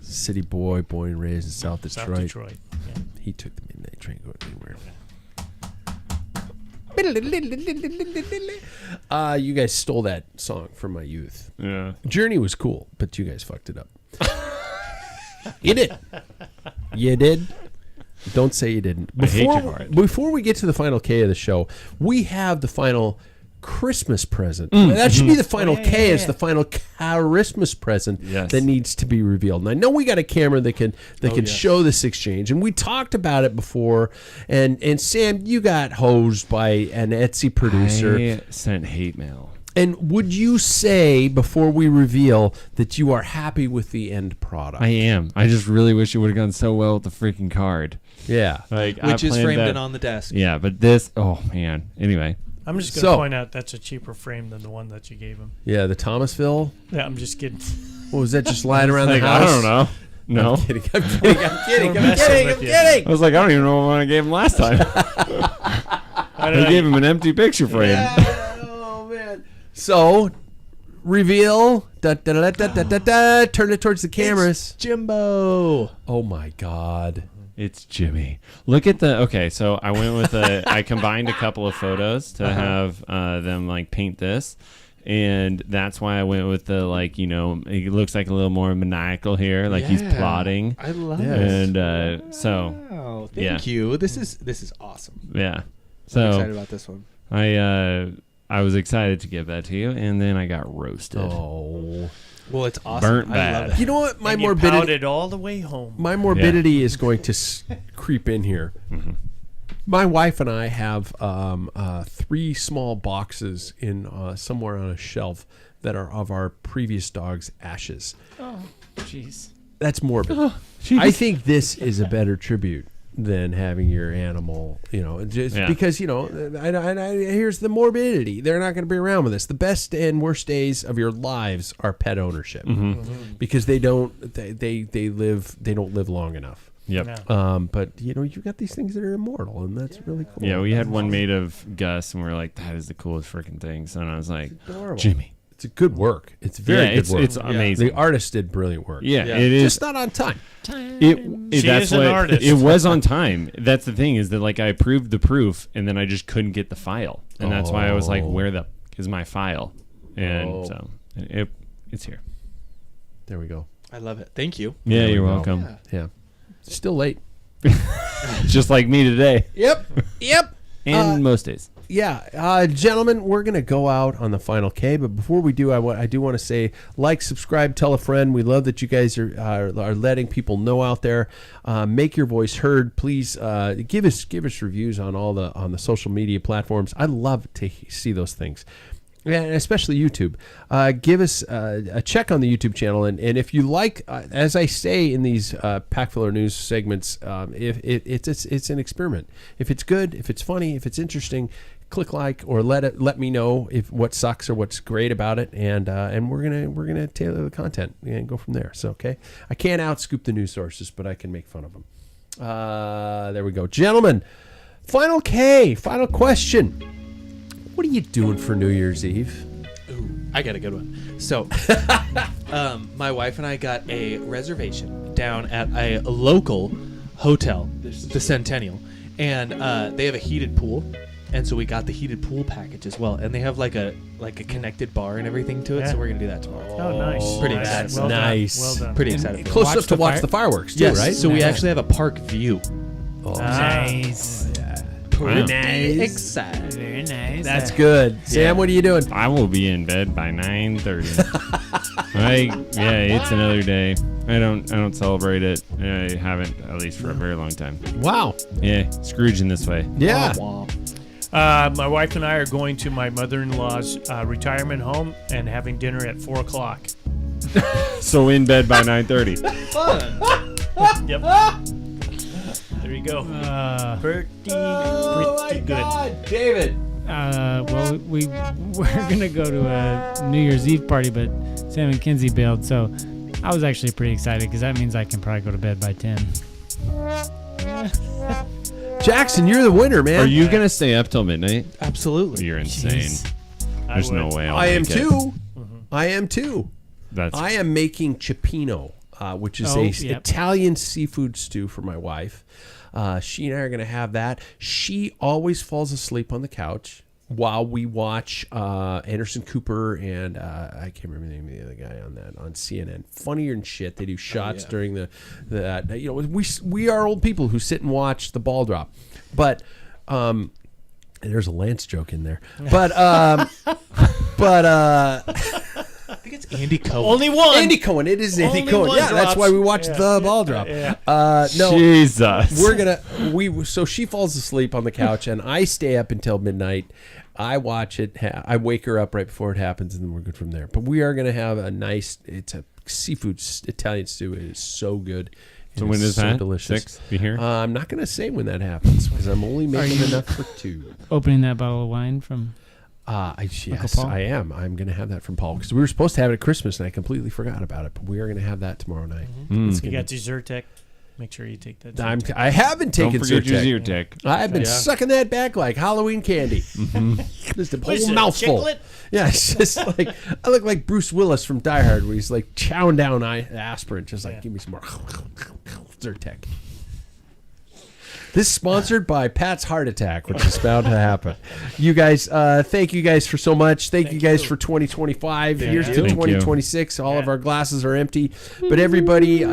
City boy, born and raised in South Detroit. South Detroit. Yeah. He took the midnight train going anywhere. You guys stole that song from my youth. Yeah. Journey was cool, but you guys fucked it up. You did. You did. Don't say you didn't. I hate you for it. Before we get to the final K of the show, we have the final Christmas present. That should be the final K. It's the final Christmas present that needs to be revealed. And I know we got a camera that can show this exchange, and we talked about it before. And Sam, you got hosed by an Etsy producer. I sent hate mail. And would you say, before we reveal, that you are happy with the end product? I am. I just really wish it would have gone so well with the freaking card. Yeah. Like, Which is framed in on the desk. Yeah, but this, oh man. Anyway. I'm just going to point out that's a cheaper frame than the one that you gave him. Yeah, the Thomasville. Yeah, I'm just kidding. What was that, just lying around the house? I don't know. No. I'm kidding. I'm kidding. I was like, I don't even know what I gave him last time. I gave him an empty picture frame. Yeah. Oh, man. So, reveal. Turn it towards the cameras. It's Jimbo. Oh, my God. It's Jimmy. Look at the. Okay, so I went with I combined a couple of photos to have them like paint this, and that's why I went with the it looks like a little more maniacal here, like he's plotting. I love it. it. And so wow, thank you. This is awesome. Yeah. So I'm excited about this one. I was excited to give that to you, and then I got roasted. Oh. Well, it's awesome. Burnt I bad. love it. You know what? My And you morbidity. pouted all the way home. My morbidity is going to creep in here. Mm-hmm. My wife and I have 3 small boxes in somewhere on a shelf that are of our previous dog's ashes. Oh, jeez. That's morbid. I think this is a better tribute than having your animal, just because, here's the morbidity. They're not going to be around with us. The best and worst days of your lives are pet ownership because they don't live long enough. Yep. No. But you've got these things that are immortal, and that's really cool. Yeah, we had one made of Gus, and we were like, that is the coolest freaking thing. So I was like, adorable. Jimmy. It's a good work. It's very good work. It's amazing. The artist did brilliant work. Yeah, it is. Just not on time. She is an artist. It was on time. That's the thing, is that I approved the proof, and then I just couldn't get the file, and that's why I was like, where the is my file? And so it's here. There we go. I love it. Thank you. Yeah, you're we go. welcome. Yeah. Still late. Just like me today, Yep. and most days. Yeah, gentlemen, we're going to go out on the final K, but before we do, I do want to say, subscribe, tell a friend. We love that you guys are letting people know out there. Make your voice heard. Please give us reviews on on the social media platforms. I love to see those things. And especially YouTube. Give us a check on the YouTube channel, and if you like, as I say in these Packfiller News segments, if it's an experiment. If it's good, if it's funny, if it's interesting, click like or let me know if what sucks or what's great about it, and we're gonna tailor the content and go from there. So I can't outscoop the news sources, but I can make fun of them. There we go, gentlemen. Final K, final question. What are you doing for New Year's Eve? Ooh, I got a good one. So, my wife and I got a reservation down at a local hotel, the Centennial, and they have a heated pool. and so we got the heated pool package as well, and they have like a connected bar and everything to it. So we're gonna do that tomorrow. Oh, nice. Pretty Nice. excited. Well done. Nice. Well done. Pretty And excited. Close Watch enough to the watch fire- the fireworks too, Yes. right? So we Nice. actually have a park view. Nice. Wow. Nice. Excited. Very nice. That's good. Sam, what are you doing? I will be in bed by 9:30. It's another day. I don't celebrate it. I haven't, at least for a very long time. Wow. Yeah, Scrooging this way. Yeah. Wah, wah. My wife and I are going to my mother-in-law's retirement home and having dinner at 4 o'clock. So in bed by 9:30. Yep. There you go. Pretty good. David. Well, we're gonna go to a New Year's Eve party, but Sam and Kinsey bailed, so I was actually pretty excited because that means I can probably go to bed by 10. Jackson, you're the winner, man. Are you gonna stay up till midnight? Absolutely. You're insane. Jeez. There's no way. I am make it. too. I am too. That's I am making cioppino, which is Italian seafood stew for my wife. She and I are going to have that. She always falls asleep on the couch while we watch Anderson Cooper and I can't remember the name of the other guy on CNN. Funnier than shit. They do shots during the we are old people who sit and watch the ball drop, but there's a Lance joke in there, but I think it's Andy Cohen. Only one. Andy Cohen. It is Andy Only Cohen. one Yeah, that's drops. why we watch the ball drop. No, Jesus. so she falls asleep on the couch and I stay up until midnight. I watch it. I wake her up right before it happens, and then we're good from there. But we are going to have it's a seafood Italian stew. It is so good. So It when is that? Delicious. 6? Be here? I'm not going to say when that happens because I'm only making enough for 2. Opening that bottle of wine from. Yes, Paul? I am. I'm going to have that from Paul because we were supposed to have it at Christmas and I completely forgot about it. But we are going to have that tomorrow night. It's You gonna got your Zyrtec. Make sure you take that. I have been Don't taking forget your Zyrtec. Zyrtec. I've been sucking that back like Halloween candy. Just a whole mouthful. Chiclet? Yeah, it's just like I look like Bruce Willis from Die Hard, where he's like chowing down aspirin, just like give me some more Zyrtec. This is sponsored by Pat's Heart Attack, which is bound to happen. You guys, thank you guys for so much. Thank you guys for 2025. Here's to Thank you. 2026. All of our glasses are empty, but everybody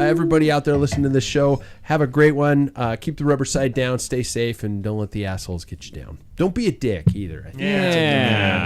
out there listening to this show, have a great one. Keep the rubber side down. Stay safe, and don't let the assholes get you down. Don't be a dick either. I think that's a good Yeah.